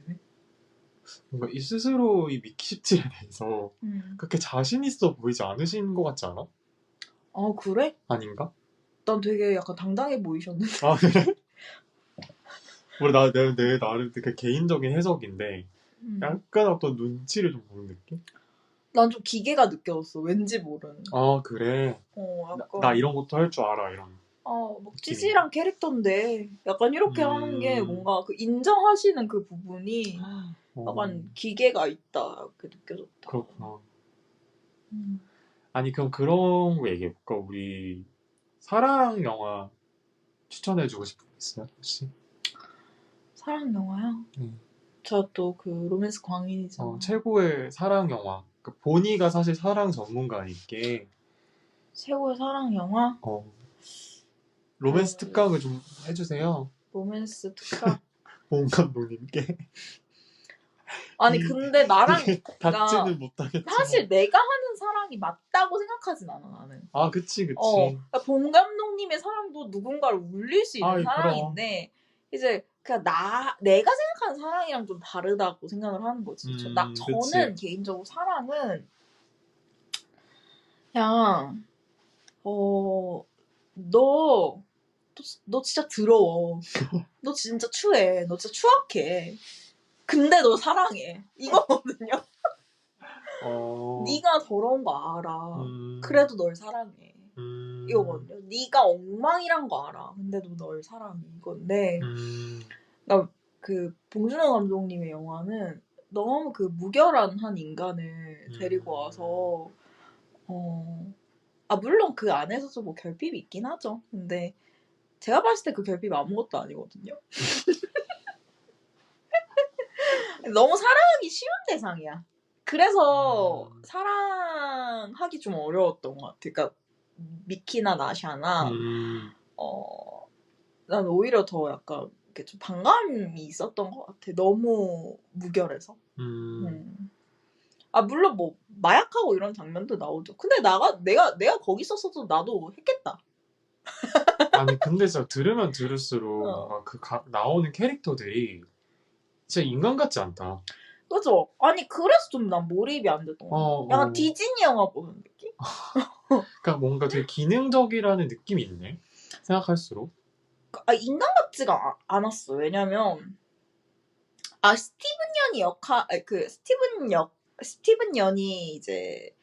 뭔가 이 스스로 이 미키 17에 대해서 그렇게 자신 있어 보이지 않으신 것 같지 않아? 아 그래? 아닌가? 난 되게 약간 당당해 보이셨는데. 아 그래? 내 나름 되게 개인적인 해석인데 약간 어떤 눈치를 좀 보는 느낌? 난 좀 기계가 느껴졌어. 왠지 모르는. 아 그래? 약간 나 이런 것도 할 줄 알아 이런. 뭐 찌질한 캐릭터인데 약간 이렇게 하는 게 뭔가 그 인정하시는 그 부분이 약간 기계가 있다 이렇게 느껴졌다. 그렇구나. 아니 그럼 그런 거 얘기해볼까? 우리 사랑 영화 추천해주고 싶은 거 있어요 혹시? 사랑 영화요? 저 또 그 로맨스 광인이잖아. 최고의 사랑 영화. 그 보니가 사실 사랑 전문가니까. 최고의 사랑 영화? 로맨스 특강을 좀 해주세요. 로맨스 특강? 봉 감독님께. 아니 근데 나랑 닿지는 못하겠지만 사실 내가 하는 사랑이 맞다고 생각하진 않아 나는. 아 그치. 그러니까 봉 감독님의 사랑도 누군가를 울릴 수 있는 사랑인데 그럼. 이제 그냥 내가 생각하는 사랑이랑 좀 다르다고 생각을 하는 거지. 저는 개인적으로 사랑은 그냥 너 진짜 더러워. 너 진짜 추해. 너 진짜 추악해. 근데 너 사랑해. 이거거든요. 네가 더러운 거 알아. 그래도 널 사랑해. 이거거든요. 네가 엉망이란 거 알아. 근데도 널 사랑해. 이건데 그러니까 그 봉준호 감독님의 영화는 너무 그 무결한 한 인간을 데리고 와서 물론 그 안에서도 뭐 결핍이 있긴 하죠. 근데 제가 봤을 때 그 결핍이 아무것도 아니거든요. 너무 사랑하기 쉬운 대상이야. 그래서 사랑하기 좀 어려웠던 것 같아. 그러니까 미키나 나샤나 난 오히려 더 약간 이렇게 좀 반감이 있었던 것 같아. 너무 무결해서. 아 물론 뭐 마약하고 이런 장면도 나오죠. 근데 내가 거기 있었어도 나도 했겠다. 아니 근데 진짜 들으면 들을수록 나오는 캐릭터들이 진짜 인간 같지 않다. 그죠? 아니 그래서 좀 난 몰입이 안 됐던 거 같아. 약간 디즈니 영화 보는 느낌? 그러니까 뭔가 되게 기능적이라는 느낌이 있네. 생각할수록. 아 인간 같지가 않았어. 왜냐면 스티븐 연이 스티븐 연이 이제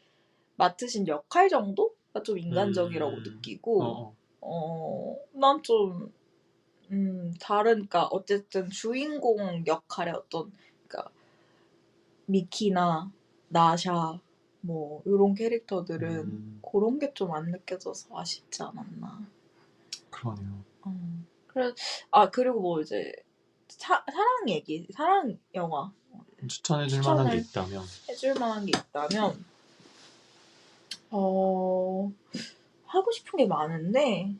맡으신 역할 정도가 좀 인간적이라고 느끼고 난 좀 그러니까 어쨌든 주인공 역할의 어떤 그러니까 미키나 나샤 뭐 이런 캐릭터들은 그런 게 좀 안 느껴져서 아쉽지 않았나. 그러네요. 그리고 뭐 이제 사랑 얘기, 사랑 영화 추천해줄 만한 게 있다면 해줄 만한 게 있다면 하고 싶은 게 많은데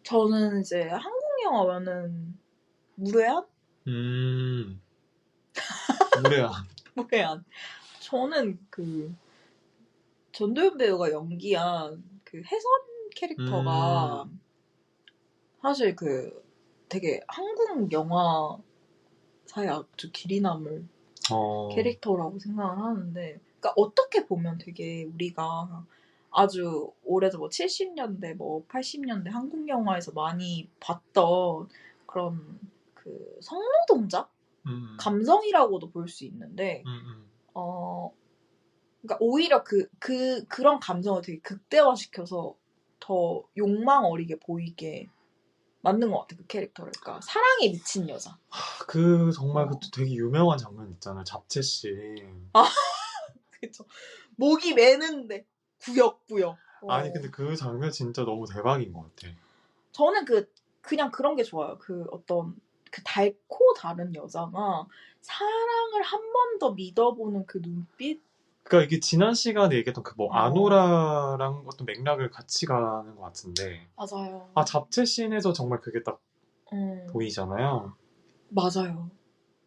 저는 이제 한국 영화면은 무례한? 무례한. 저는 그 전도연 배우가 연기한 그 혜선 캐릭터가 사실 그 되게 한국 영화사에 아주 길이 남을 캐릭터라고 생각을 하는데, 그러니까 어떻게 보면 되게 우리가 아주 오래전 뭐 70년대 뭐 80년대 한국 영화에서 많이 봤던 그런 그 성노동자 감성이라고도 볼 수 있는데 그러니까 오히려 그런 감정을 되게 극대화시켜서 더 욕망 어리게 보이게 만든 것 같아, 그 캐릭터를. 그러니까 사랑에 미친 여자. 정말 그것도 되게 유명한 장면 있잖아요. 잡채씬. 그쵸. 목이 매는데 구역구역. 아니 근데 그 장면 진짜 너무 대박인 것 같아. 저는 그냥 그런 게 좋아요. 그 어떤 그 달코 다른 여자가 사랑을 한 번 더 믿어보는 그 눈빛. 그러니까 이게 지난 시간에 얘기했던 그 뭐 아노라랑 어떤 맥락을 같이 가는 것 같은데. 맞아요. 잡채씬에서 정말 그게 딱 보이잖아요. 맞아요.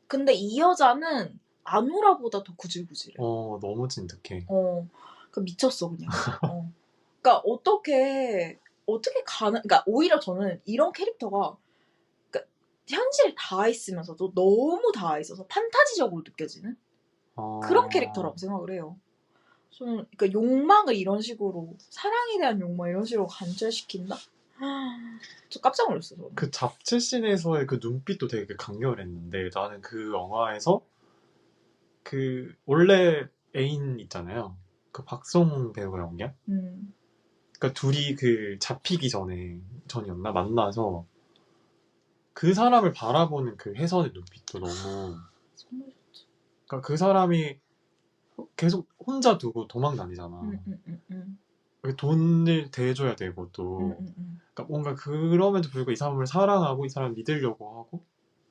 근데 이 여자는 아노라보다 더 구질구질해. 너무 진득해. 그 미쳤어 그냥. 그러니까 어떻게 그러니까 오히려 저는 이런 캐릭터가 그러니까 현실 닿아 있으면서도 너무 닿아 있어서 판타지적으로 느껴지는 그런 캐릭터라고 생각을 해요. 저는 그러니까 욕망을 이런 식으로 사랑에 대한 욕망 이런 식으로 관철시킨다? 저 깜짝 놀랐어요. 저는. 그 잡채씬에서의 그 눈빛도 되게 강렬했는데 나는 그 영화에서 그 원래 애인 있잖아요. 그 박성훈 배우가 연기한? 그러니까 둘이 그 잡히기 전이었나 만나서 그 사람을 바라보는 그 혜선의 눈빛도 너무 그러니까 그 사람이 계속 혼자 두고 도망 다니잖아. 돈을 대줘야 되고 또 그러니까 뭔가 그럼에도 불구하고 이 사람을 사랑하고 이 사람을 믿으려고 하고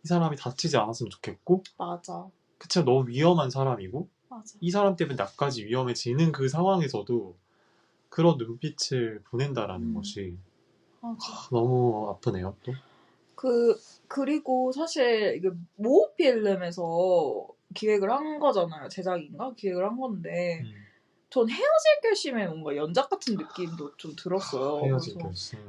이 사람이 다치지 않았으면 좋겠고 맞아. 그치만 너무 위험한 사람이고 맞아. 이 사람 때문에 나까지 위험해지는 그 상황에서도 그런 눈빛을 보낸다라는 것이 너무 아프네요 또. 그리고 사실 이게 모호 필름에서 기획을 한 거잖아요. 제작인가? 기획을 한 건데 전 헤어질 결심에 뭔가 연작 같은 느낌도 좀 들었어요. 헤어질 결심.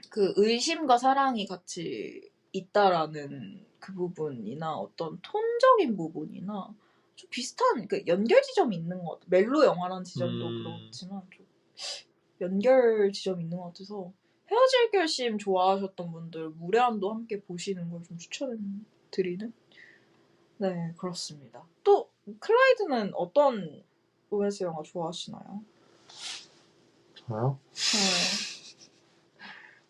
그 의심과 사랑이 같이 있다라는 그 부분이나 어떤 톤적인 부분이나 좀 비슷한 그 연결 지점이 있는 것 같아요. 멜로 영화라는 지점도 그렇지만 좀 연결 지점이 있는 것 같아서 헤어질 결심 좋아하셨던 분들 무례한도 함께 보시는 걸 좀 추천드리는 네 그렇습니다. 또 클라이드는 어떤 로맨스 영화 좋아하시나요? 저요? 네.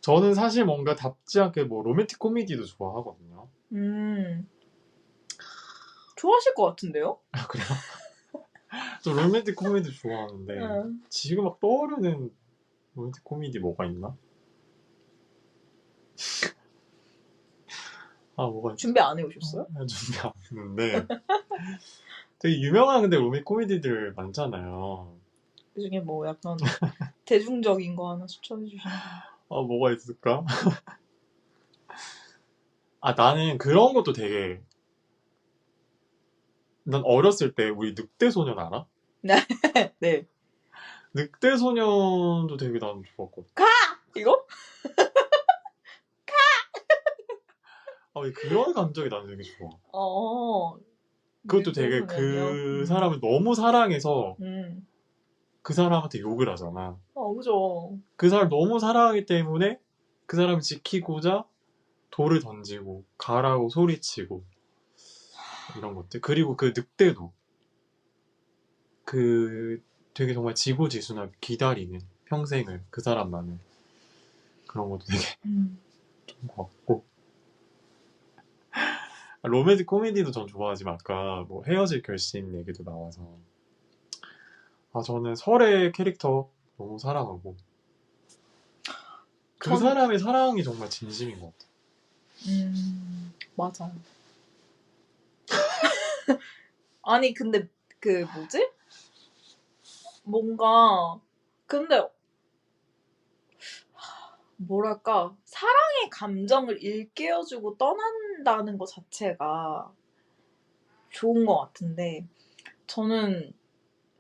저는 사실 뭔가 답지 않게 뭐 로맨틱 코미디도 좋아하거든요. 좋아하실 것 같은데요? 그래요? 저 로맨틱 코미디 좋아하는데 응. 지금 막 떠오르는 로맨틱 코미디 뭐가 있나? 아 뭐가 있지? 준비 안 해오셨어요? 준비 안 했는데 되게 유명한 근데 로맨틱 코미디들 많잖아요. 그 중에 뭐 약간 대중적인 거 하나 추천해 주시면. 아 뭐가 있을까? 아 나는 그런 것도 되게 난 어렸을 때 우리 늑대소년 알아? 네. 늑대소년도 되게 난 좋았거든. 이거? 아 왜 그런 감정이 나는 되게 좋아. 어. 그것도 되게 늑대소년이요? 그 사람을 너무 사랑해서 음. 그 사람한테 욕을 하잖아. 그죠. 그 사람 너무 사랑하기 때문에 그 사람을 지키고자 돌을 던지고 가라고 소리치고 이런 것들. 그리고 그 늑대도 그 되게 정말 지고지순하게 기다리는 평생을 그 사람만을 그런 것도 되게 좋은 것 같고. 로맨틱 코미디도 전 좋아하지만 아까 뭐 헤어질 결심 얘기도 나와서 아 저는 설의 캐릭터 너무 사랑하고 그 전- 사람의 사랑이 정말 진심인 것 같아요. 맞아요. 아니, 근데, 그, 뭐지? 뭔가, 근데, 뭐랄까, 사랑의 감정을 일깨워주고 떠난다는 것 자체가 좋은 것 같은데, 저는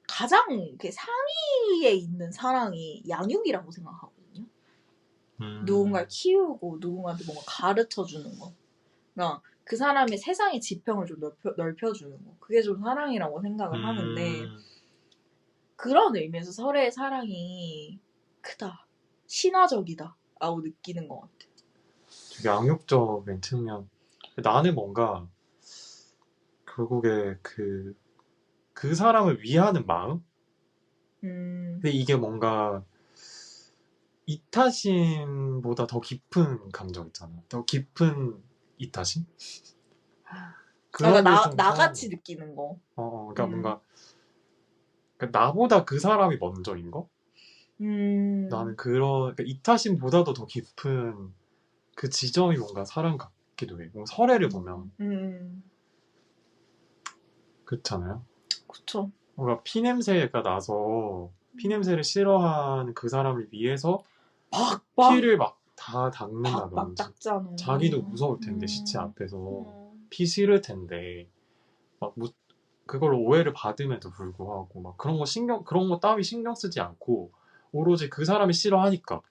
가장 이렇게 상위에 있는 사랑이 양육이라고 생각하거든요. 누군가를 키우고 누군가한테 뭔가 가르쳐주는 거. 그러니까 그 사람의 세상의 지평을 좀 넓혀주는 거. 그게 좀 사랑이라고 생각을 하는데 그런 의미에서 설의 사랑이 크다. 신화적이다. 라고 느끼는 것 같아. 되게 양육적인 측면. 나는 뭔가 결국에 그 사람을 위하는 마음? 근데 이게 뭔가 이타심보다 더 깊은 감정 있잖아. 더 깊은 이타심? 그러니까 그런 게 좀 나같이 느끼는 거. 그러니까 뭔가 그러니까 나보다 그 사람이 먼저인 거? 나는 그러니까 이타심보다도 더 깊은 그 지점이 뭔가 사랑 같기도 해. 뭔가 설애를 보면 그렇잖아요. 그쵸. 뭔가 피냄새가 나서 피냄새를 싫어하는 그 사람을 위해서 피를 막 다 닦는다든지 막 닦잖아요. 자기도 무서울 텐데 시체 앞에서 피 싫을 텐데 막 그걸 오해를 받음에도 불구하고 막 그런 거 따위 신경 쓰지 않고 오로지 그 사람이 싫어하니까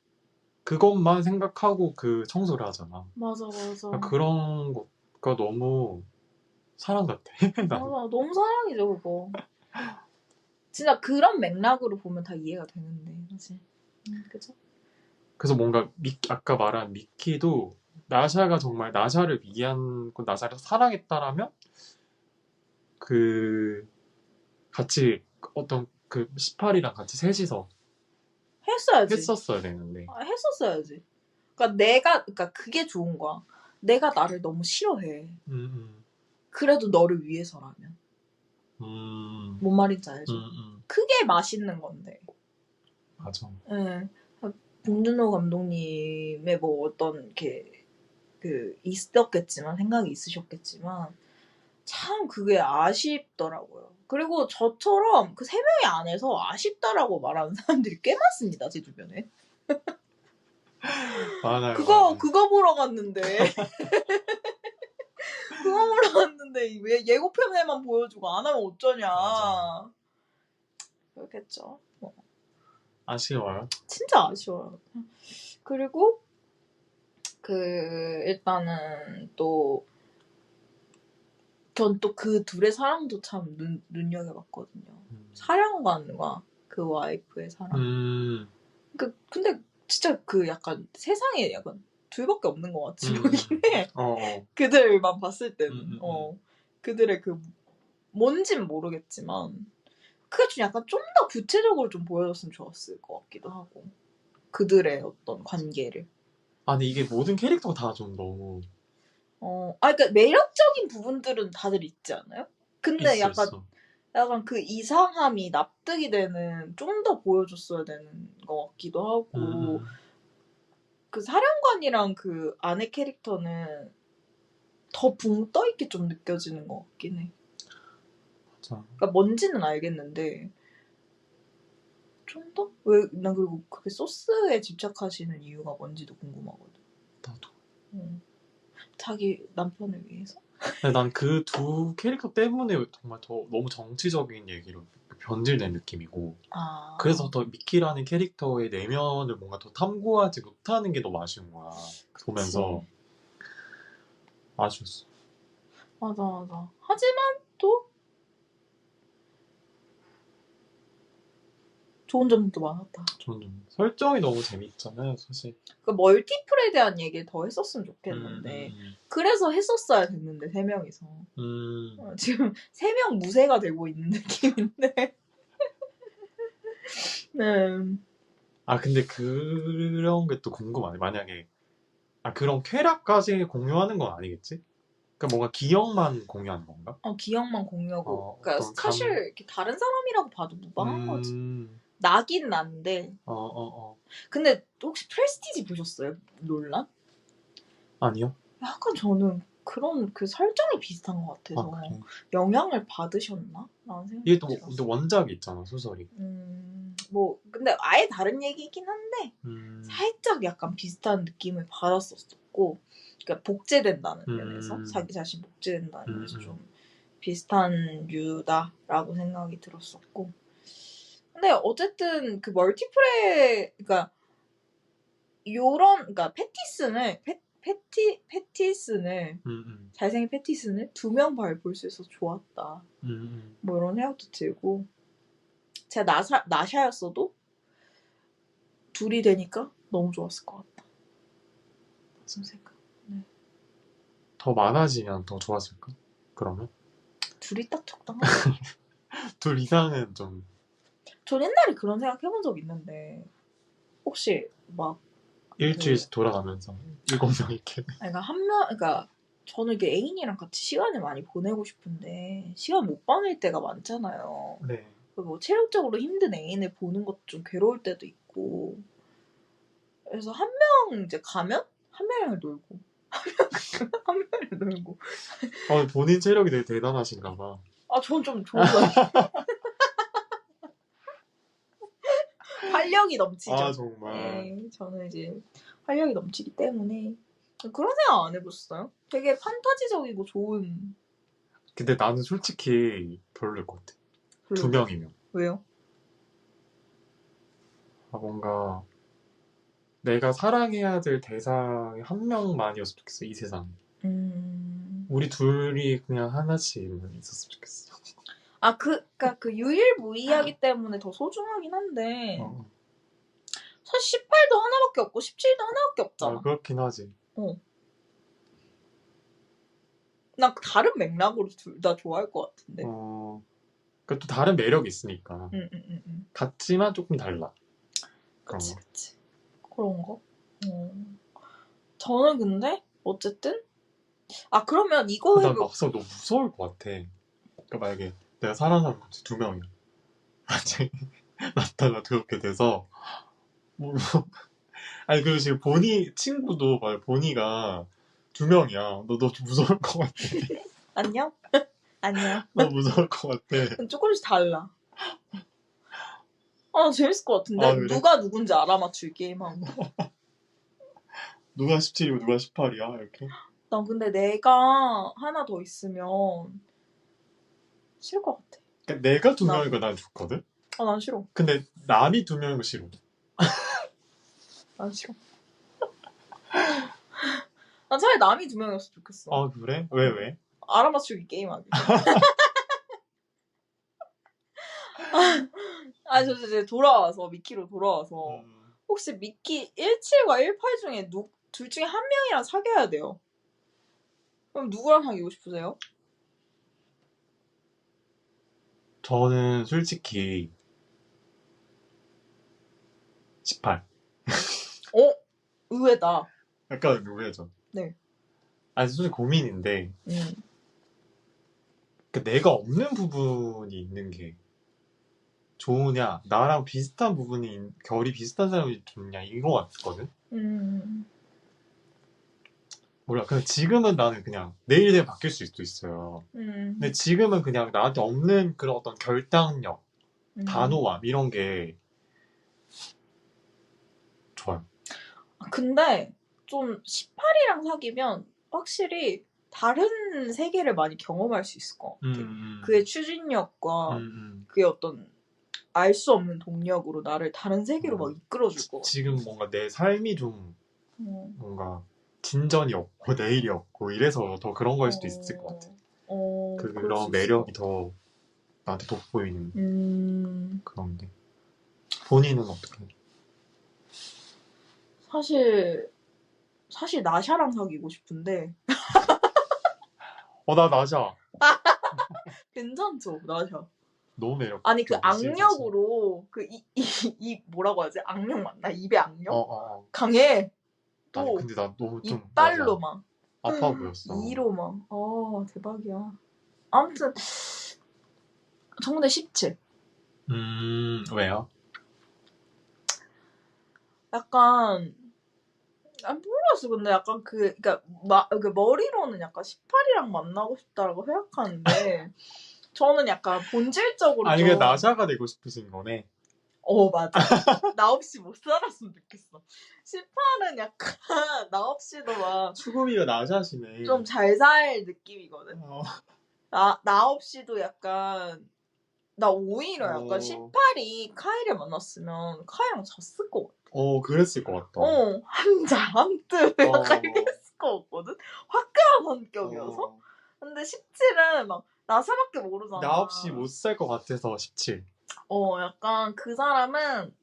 그것만 생각하고 그 청소를 하잖아. 맞아. 그러니까 그런 것가 너무 사랑 같아. 맞아. 너무 사랑이죠, 그거. 진짜 그런 맥락으로 보면 다 이해가 되는데, 사실. 그죠? 그래서 뭔가 아까 말한 미키도 나샤가 정말 나샤를 위한 나샤를 사랑했다라면 그 같이 어떤 그 18이랑 같이 셋이서 했어야지. 했었어야 되는데 했었어야지. 그러니까 그게 좋은 거야. 내가 나를 너무 싫어해. 그래도 너를 위해서라면. 뭔 말인지 알죠? 그게 맛있는 건데. 맞아. 예. 봉준호 감독님의 뭐 어떤 이렇게 있었겠지만 생각이 있으셨겠지만 참 그게 아쉽더라고요. 그리고 저처럼 그 세 명의 안에서 아쉽다라고 말하는 사람들이 꽤 많습니다, 제 주변에. 많아요. 그거 보러 갔는데. 그거 보러 갔는데 왜 예고편에만 보여주고 안 하면 어쩌냐. 맞아. 그렇겠죠. 아쉬워요. 진짜 아쉬워요. 그리고 일단은 또 전 또 그 둘의 사랑도 참 눈여겨봤거든요. 사령관과 그 와이프의 사랑. 근데 진짜 약간 세상에 약간 둘밖에 없는 것 같이 보이긴 해. 그들만 봤을 때는. 그들의 뭔진 모르겠지만 그게 좀 약간 좀 더 구체적으로 좀 보여줬으면 좋았을 것 같기도 하고. 그들의 어떤 관계를. 근데 이게 모든 캐릭터가 다 좀 너무 그러니까 매력적인 부분들은 다들 있지 않아요? 근데 약간 있어. 약간 그 이상함이 납득이 되는 좀 더 보여줬어야 되는 것 같기도 하고 그 사령관이랑 그 아내 캐릭터는 더 붕 떠있게 좀 느껴지는 것 같긴 해. 맞아. 그러니까 뭔지는 알겠는데 좀 더? 왜? 난 그리고 그게 소스에 집착하시는 이유가 뭔지도 궁금하거든. 나도. 자기 남편을 위해서? 근데 난 그 두 캐릭터 때문에 정말 더 너무 정치적인 얘기로 변질된 느낌이고 그래서 더 미키라는 캐릭터의 내면을 뭔가 더 탐구하지 못하는 게 너무 아쉬운 거야. 보면서 아쉬웠어. 맞아. 하지만 또 좋은 점도 많았다. 저는 설정이 너무 재밌잖아요, 사실. 그 멀티플에 대한 얘기를 더 했었으면 좋겠는데 그래서 했었어야 됐는데 3명이서 지금 3명 무쇠가 되고 있는 느낌인데 네. 아 근데 그런 게 또 궁금하네. 만약에 그런 쾌락까지 공유하는 건 아니겠지? 그러니까 뭔가 기억만 공유하는 건가? 기억만 공유하고 그러니까 어떤 사실 이렇게 다른 사람이라고 봐도 무방한 거지. 나긴 난데 근데 혹시 프레스티지 보셨어요? 논란? 아니요. 약간 저는 그런 그 설정이 비슷한 것 같아서 그래? 영향을 받으셨나? 라는 생각이 이게 또 들었어. 근데 원작이 있잖아, 소설이. 뭐 근데 아예 다른 얘기긴 한데 살짝 약간 비슷한 느낌을 받았었고 그러니까 복제된다는 면에서 자기 자신 복제된다는 면에서 좀 비슷한 류다라고 생각이 들었었고 근데 어쨌든 그 멀티플레이 그러니까 요런 그러니까 패티슨을 잘생긴 패티슨을 2명 볼 수 있어서 좋았다. 뭐 이런 생각도 들고 제가 나샤였어도 둘이 되니까 너무 좋았을 것 같다. 무슨 생각? 네. 더 많아지면 더 좋았을까? 그러면? 둘이 딱 적당하다. 둘 이상은 좀. 전 옛날에 그런 생각 해본 적 있는데 혹시 막 일주일씩 돌아가면서 7명 이렇게. 그러니까 그러니까 저는 이게 애인이랑 같이 시간을 많이 보내고 싶은데 시간 못 보낼 때가 많잖아요. 네. 뭐 체력적으로 힘든 애인을 보는 것도 좀 괴로울 때도 있고 그래서 한 명 이제 가면 한 명이랑 놀고 한 명이랑 놀고 본인 체력이 되게 대단하신가 봐. 전 좀 좋아요. 활력이 넘치죠. 정말. 네, 저는 이제 활력이 넘치기 때문에 그런 생각 안 해봤어요? 되게 판타지적이고 좋은. 근데 나는 솔직히 별로일 것 같아. 2명이면. 왜요? 뭔가 내가 사랑해야 될 대상이 한 명만이었으면 좋겠어, 이 세상에. 우리 둘이 그냥 하나씩만 있었으면 좋겠어. 그러니까 그 유일무이하기 때문에 더 소중하긴 한데 사실 18도 하나밖에 없고 17도 하나밖에 없잖아. 그렇긴 하지. 난 다른 맥락으로 둘 다 좋아할 것 같은데. 그러니까 또 다른 매력이 있으니까. 같지만 조금 달라. 그치. 그런 거? 저는 근데 어쨌든 그러면 이거 난 막상 너무 무서울 것 같아. 그러니까 만약에 내가 사랑하는 사람 2명이야. 나중에 나타나 그렇게 돼서 아니 그리고 지금 친구도 보니가 2명이야. 너 좀 무서울 것 같아. 안녕? 안녕. 나 무서울 것 같아. 조금씩 달라. 재밌을 것 같은데? 그래? 누가 누군지 알아맞출 게임하고. 누가 17이고 누가 18이야 이렇게? 난 근데 내가 하나 더 있으면 싫을 것 같아. 그러니까 내가 2명이고 난 좋거든? 난 싫어. 근데 남이 2명이고 싫어. 난 싫어. 난 차라리 남이 2명이었으면 좋겠어. 그래? 왜? 알아맞추기 게임하기. 저 이제 미키로 돌아와서 혹시 미키 17과 18 중에 둘 중에 한 명이랑 사귀어야 돼요. 그럼 누구랑 사귀고 싶으세요? 저는 솔직히 18. 의외다. 약간 의외죠. 네. 솔직히 고민인데 내가 없는 부분이 있는 게 좋으냐, 나랑 비슷한 부분이, 결이 비슷한 사람이 좋냐, 이거 같거든? 몰라. 근데 지금은 나는 그냥 내일 되면 바뀔 수도 있어요. 근데 지금은 그냥 나한테 없는 그런 어떤 결단력, 단호함, 이런 게 좋아요. 근데 좀 18이랑 사귀면 확실히 다른 세계를 많이 경험할 수 있을 것 같아. 그의 추진력과 그의 어떤 알 수 없는 동력으로 나를 다른 세계로 막 이끌어줄 것 같아. 지금 뭔가 내 삶이 좀 뭔가 진전이 없고 내일이 없고 이래서 더 그런 걸 수도 있을 것 같아. 그런 매력이 더 나한테 돋보이는 그런 게. 본인은 어떻게? 사실 나샤랑 사귀고 싶은데. 나 나샤. 괜찮죠, 나샤. 너무 매력. 아니 그 악력으로 이 뭐라고 하지? 악력 맞나? 입에 악력? 강해. 또 아니 근데 나 너무 좀 이빨로 막 아파 보였어. 이로 막 대박이야. 아무튼 정대 17. 왜요? 약간 모르겠어. 근데 약간 그러니까 머리로는 약간 18이랑 만나고 싶다라고 생각하는데 저는 약간 본질적으로 아니 그냥 나샤가 되고 싶으신 거네. 맞아. 나 없이 못 살았으면 좋겠어. 18은 약간 나 없이도 막 추구미가 나샤시네. 좀 잘 살 느낌이거든. 나 없이도 약간 나 오히려 약간 18이 카이를 만났으면 카이랑 잤을 것 같아. 그랬을 것 같다. 한자 약간 이렇게 했을 것 같거든. 화끈한 성격이어서. 근데 17은 막 나사밖에 모르잖아. 나 없이 못 살 것 같아서 17. 약간 그 사람은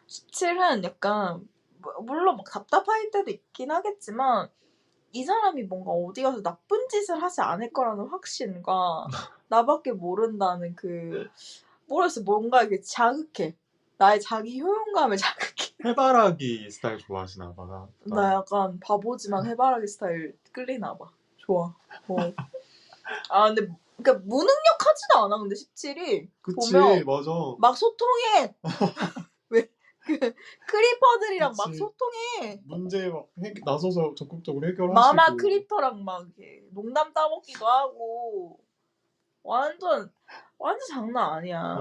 17은 약간 물론 막 답답할 때도 있긴 하겠지만 이 사람이 뭔가 어디 가서 나쁜 짓을 하지 않을 거라는 확신과 나밖에 모른다는 모르겠어. 뭔가 이게 자극해. 나의 자기 효용감을 자극해. 해바라기 스타일 좋아하시나 봐. 나 약간 바보지만 해바라기 스타일 끌리나 봐. 좋아. 근데 그러니까 무능력하지도 않아. 근데 17이 그치, 보면 맞아. 막 소통해. 왜 크리퍼들이랑 그치. 막 소통해. 문제 막 나서서 적극적으로 해결하시고. 마마 크리퍼랑 막 농담 따먹기도 하고 완전 장난 아니야.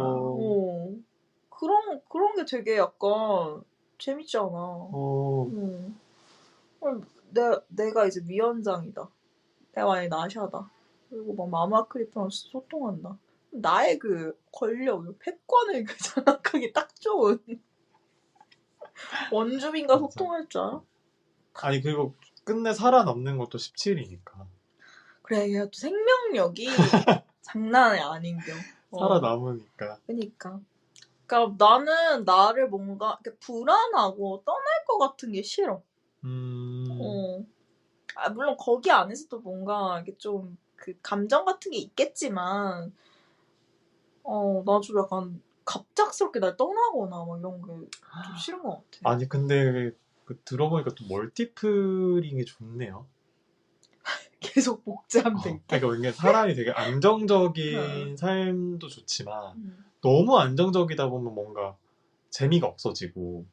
그런 게 되게 약간 재밌잖아. 내가 이제 위원장이다. 내가 만약에 나샤다. 그리고 막 마마 크리퍼랑 소통한다. 나의 그 권력, 패권을 장악하기 딱 좋은 원주민과 소통할 줄 알아? 아니 그리고 끝내 살아남는 것도 17이니까. 그래, 얘가 또 생명력이 장난이 아닌겨. 살아남으니까. 그러니까 나는 나를 뭔가 불안하고 떠날 것 같은 게 싫어. 물론 거기 안에서도 뭔가 이게 좀 감정 같은 게 있겠지만, 나 좀 약간 갑작스럽게 날 떠나거나 막 이런 게 좀 싫은 것 같아. 아니 근데 들어보니까 또 멀티플링이 좋네요. 계속 복제하면 되겠다. 그러니까 왜냐면 사람이 되게 안정적인 삶도 좋지만 너무 안정적이다 보면 뭔가 재미가 없어지고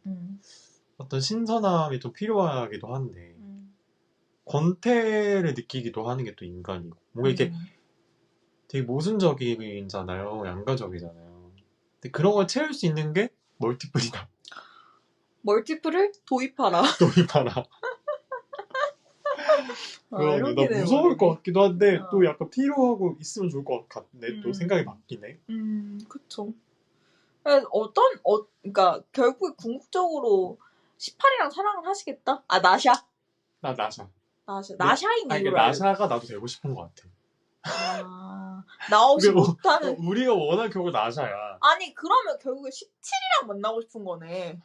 어떤 신선함이 좀 필요하기도 한데 권태를 느끼기도 하는 게 또 인간이고 뭔가 이게 되게 모순적이잖아요. 양가적이잖아요. 근데 그런 걸 채울 수 있는 게 멀티플이다. 멀티플을 도입하라. 도입하라. 그러네. 나 무서울 것 같기도 한데 또 약간 필요하고 있으면 좋을 것 같네. 또 생각이 바뀌네. 그쵸. 그러니까 결국에 궁극적으로 18이랑 사랑을 하시겠다? 나샤. 나 나샤. 나샤인 이유를 나샤가 나도 되고 싶은 것 같아. 나 없이 못하는. 우리가 원하는 결국 나샤야. 아니 그러면 결국에 17이랑 만나고 싶은 거네.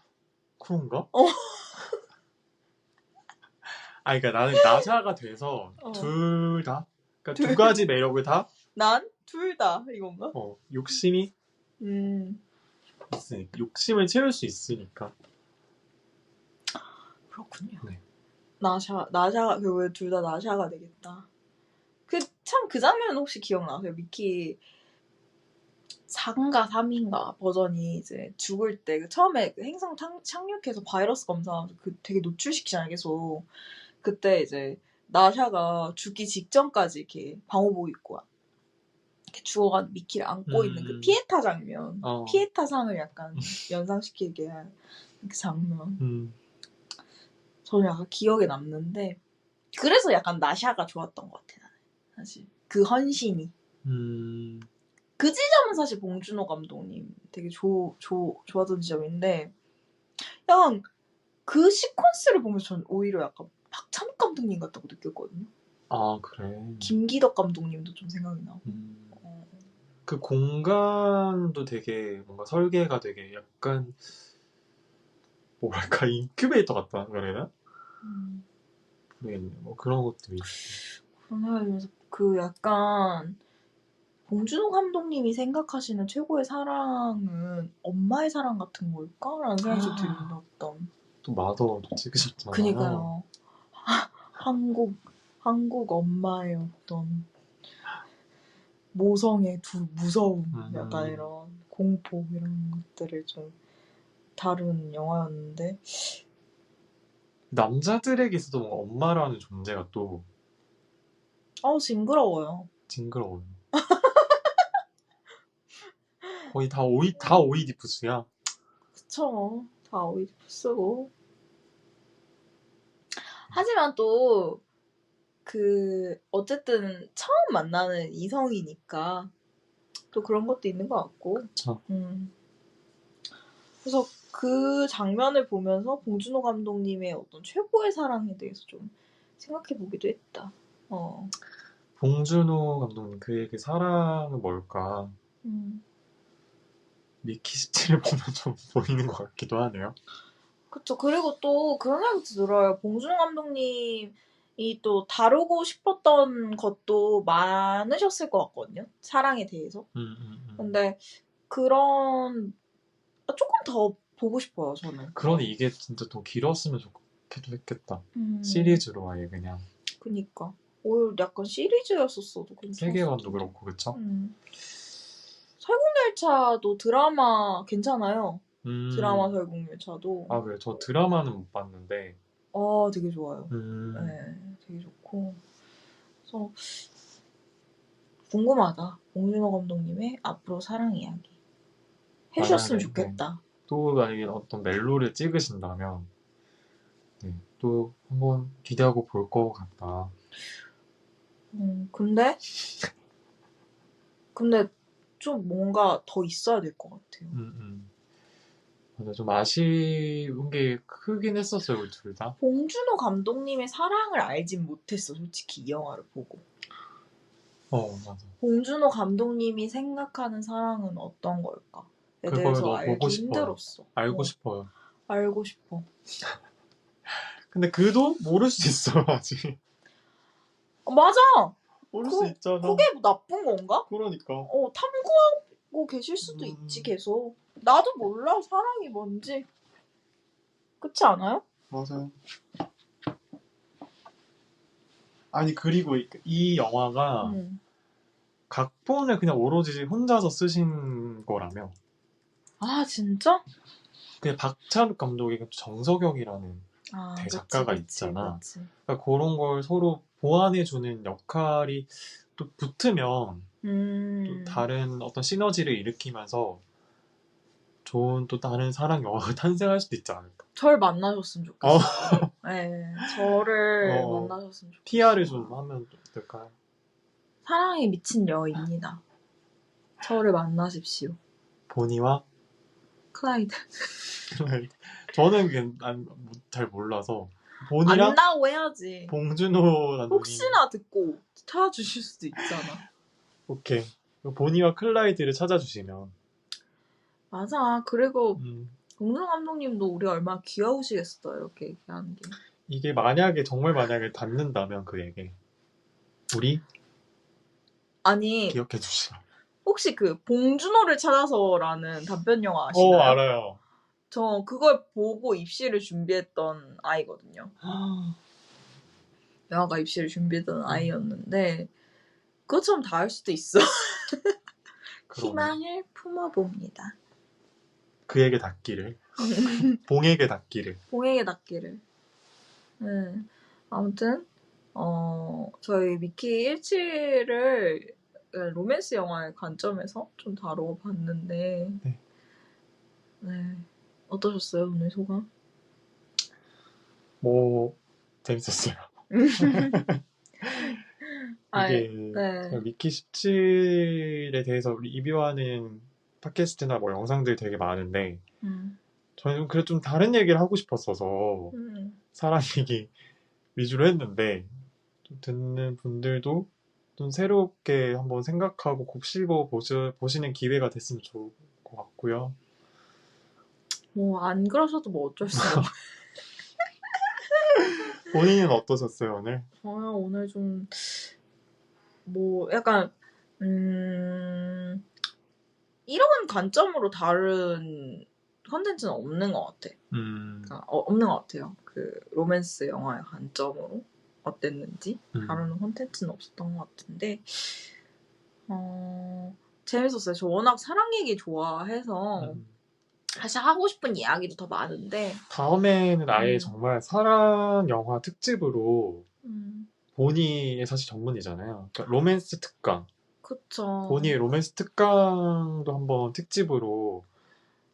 그런가? 그러니까 나는 나샤가 돼서 둘 다. 그러니까 두 가지 매력을 다. 난 둘 다 이건가? 욕심이 있으니까 욕심을 채울 수 있으니까. 그렇군요. 네. 나샤가 결국에 둘 다 나샤가 되겠다. 참 그 장면은 혹시 기억나세요? 미키 4인가 3인가 버전이 이제 죽을 때 처음에 행성 착륙해서 바이러스 검사 그 되게 노출시키잖아요 계속. 그때 이제 나샤가 죽기 직전까지 이렇게 방호복 입고 이렇게 죽어간 미키를 안고 있는 그 피에타 장면, 피에타 상을 약간 연상시키게 한 그 장면. 저는 약간 기억에 남는데 그래서 약간 나샤가 좋았던 것 같아 나는 사실 그 헌신이. 그 지점은 사실 봉준호 감독님 되게 좋았던 지점인데 약간 그 시퀀스를 보면서 전 오히려 약간 박찬욱 감독님 같다고 느꼈거든요. 아 그래. 김기덕 감독님도 좀 생각이 나고. 그 공간도 되게 뭔가 설계가 되게 약간 뭐랄까 인큐베이터 같다 그래나? 모르겠네. 뭐 그런 것도 있어. 그래서 그 약간 봉준호 감독님이 생각하시는 최고의 사랑은 엄마의 사랑 같은 걸까라는 생각이 좀 든다. 또 마더도 찍으셨잖아. 그니까요. 한국 엄마의 어떤 모성의 무서움, 약간 이런 공포 이런 것들을 좀 다룬 영화였는데 남자들에게서도 뭔가 엄마라는 존재가 또 징그러워요. 징그러워요. 거의 다 오이디푸스야. 그쵸. 다 오이디푸스고. 하지만 또 어쨌든 처음 만나는 이성이니까 또 그런 것도 있는 것 같고. 그쵸. 그래서 그 장면을 보면서 봉준호 감독님의 어떤 최고의 사랑에 대해서 좀 생각해 보기도 했다. 봉준호 감독님 그에게 사랑은 뭘까? 미키 17을 보면 좀 보이는 것 같기도 하네요. 그쵸. 그리고 또 그런 생각도 들어요. 봉준호 감독님이 또 다루고 싶었던 것도 많으셨을 것 같거든요. 사랑에 대해서. 근데 조금 더 보고 싶어요, 저는. 그러니 이게 진짜 더 길었으면 좋기도 했겠다. 시리즈로 아예 그냥. 그니까. 오히려 약간 시리즈였었어도 괜찮았을 세계관도 그렇고, 그쵸? 설국열차도 드라마 괜찮아요. 드라마 설국열차도. 아, 그래. 저 드라마는 못 봤는데. 되게 좋아요. 네, 되게 좋고. 그래서 궁금하다. 봉준호 감독님의 앞으로 사랑 이야기. 해주셨으면 좋겠다. 네. 또 만약에 어떤 멜로를 찍으신다면, 네, 또 한번 기대하고 볼 것 같다. 근데 좀 뭔가 더 있어야 될 것 같아요. 맞아, 좀 아쉬운 게 크긴 했었어요, 우리 둘 다. 봉준호 감독님의 사랑을 알진 못했어, 솔직히 이 영화를 보고. 맞아. 봉준호 감독님이 생각하는 사랑은 어떤 걸까? 에 대해서 알기 힘들었어. 알고 싶어요. 알고 싶어. 근데 그도 모를 수 있어, 아직. 맞아! 모를 수 있잖아. 그게 뭐 나쁜 건가? 그러니까. 탐구하고 계실 수도 있지, 계속. 나도 몰라, 사랑이 뭔지. 그렇지 않아요? 맞아요. 아니, 그리고 이 영화가 각본을 그냥 오로지 혼자서 쓰신 거라며. 아, 진짜? 그냥 박찬욱 감독이 정석영이라는 대작가가 있잖아. 그러니까 그런 걸 서로 보완해주는 역할이 또 붙으면 또 다른 어떤 시너지를 일으키면서 좋은 또 다른 사랑 영화가 탄생할 수도 있지 않을까. 절 만나셨으면 좋겠어요. 네, 저를 만나셨으면 좋겠어요. PR을 좀 하면 어떨까요? 사랑에 미친 여입니다. 저를 만나십시오. 보니와 클라이드. 저는 잘 몰라서 보니랑 안 나오고 해야지. 봉준호 감독님 혹시나 듣고 찾아주실 수도 있잖아. 오케이. 보니와 클라이드를 찾아주시면 맞아. 그리고 봉준호 감독님도 우리 얼마나 귀여우시겠어요. 이렇게 얘기하는 게. 이게 정말 만약에 닿는다면 그에게 우리 기억해 주시라. 혹시 그 봉준호를 찾아서라는 단편 영화 아시나요? 알아요. 저 그걸 보고 입시를 준비했던 아이거든요. 영화가 입시를 준비했던 아이였는데 그것처럼 다 할 수도 있어. 그러네. 희망을 품어봅니다. 그에게 닿기를. 봉에게 닿기를. 봉에게 닿기를. 아무튼 저희 미키 17을 로맨스 영화의 관점에서 좀 다뤄봤는데 네. 어떠셨어요, 오늘 소감? 뭐 재밌었어요. 이게 네. 미키 17에 대해서 리뷰하는 팟캐스트나 뭐 영상들이 되게 많은데 저는 그래도 좀 다른 얘기를 하고 싶었어서 사람 얘기 위주로 했는데 좀 듣는 분들도 좀 새롭게 한번 생각하고 곱씹어 보시는 기회가 됐으면 좋을 것 같고요. 뭐 안 그러셔도 뭐 어쩔 수 없어요. 본인은 어떠셨어요, 오늘? 저는 오늘 좀 뭐 약간 이런 관점으로 다른 컨텐츠는 없는 것 같아. 그러니까 없는 것 같아요. 그 로맨스 영화의 관점으로 어땠는지 다루는 컨텐츠는 없었던 것 같은데 재밌었어요. 저 워낙 사랑 얘기 좋아해서 사실 하고 싶은 이야기도 더 많은데 다음에는 아예 정말 사랑 영화 특집으로 보니의 사실 전문이잖아요. 그러니까 로맨스 특강. 그쵸. 보니의 로맨스 특강도 한번 특집으로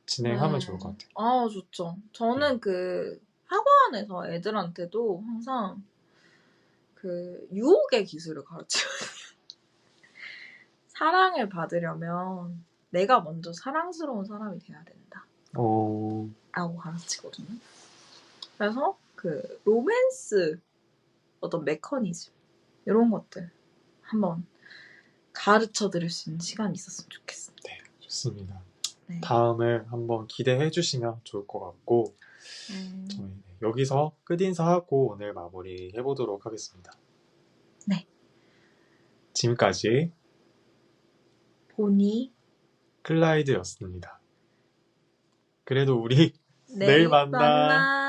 진행하면 좋을 것 같아요. 아, 좋죠. 저는 그 학원에서 애들한테도 항상 그 유혹의 기술을 가르치거든요. 사랑을 받으려면 내가 먼저 사랑스러운 사람이 돼야 된다. 라고 가르치거든요. 그래서 그 로맨스 어떤 메커니즘 이런 것들 한번 가르쳐 드릴 수 있는 시간이 있었으면 좋겠습니다. 네, 좋습니다. 네. 다음을 한번 기대해 주시면 좋을 것 같고 저희 여기서 끝인사하고 오늘 마무리 해보도록 하겠습니다. 네. 지금까지 보니 클라이드였습니다. 그래도 우리 내일 만나.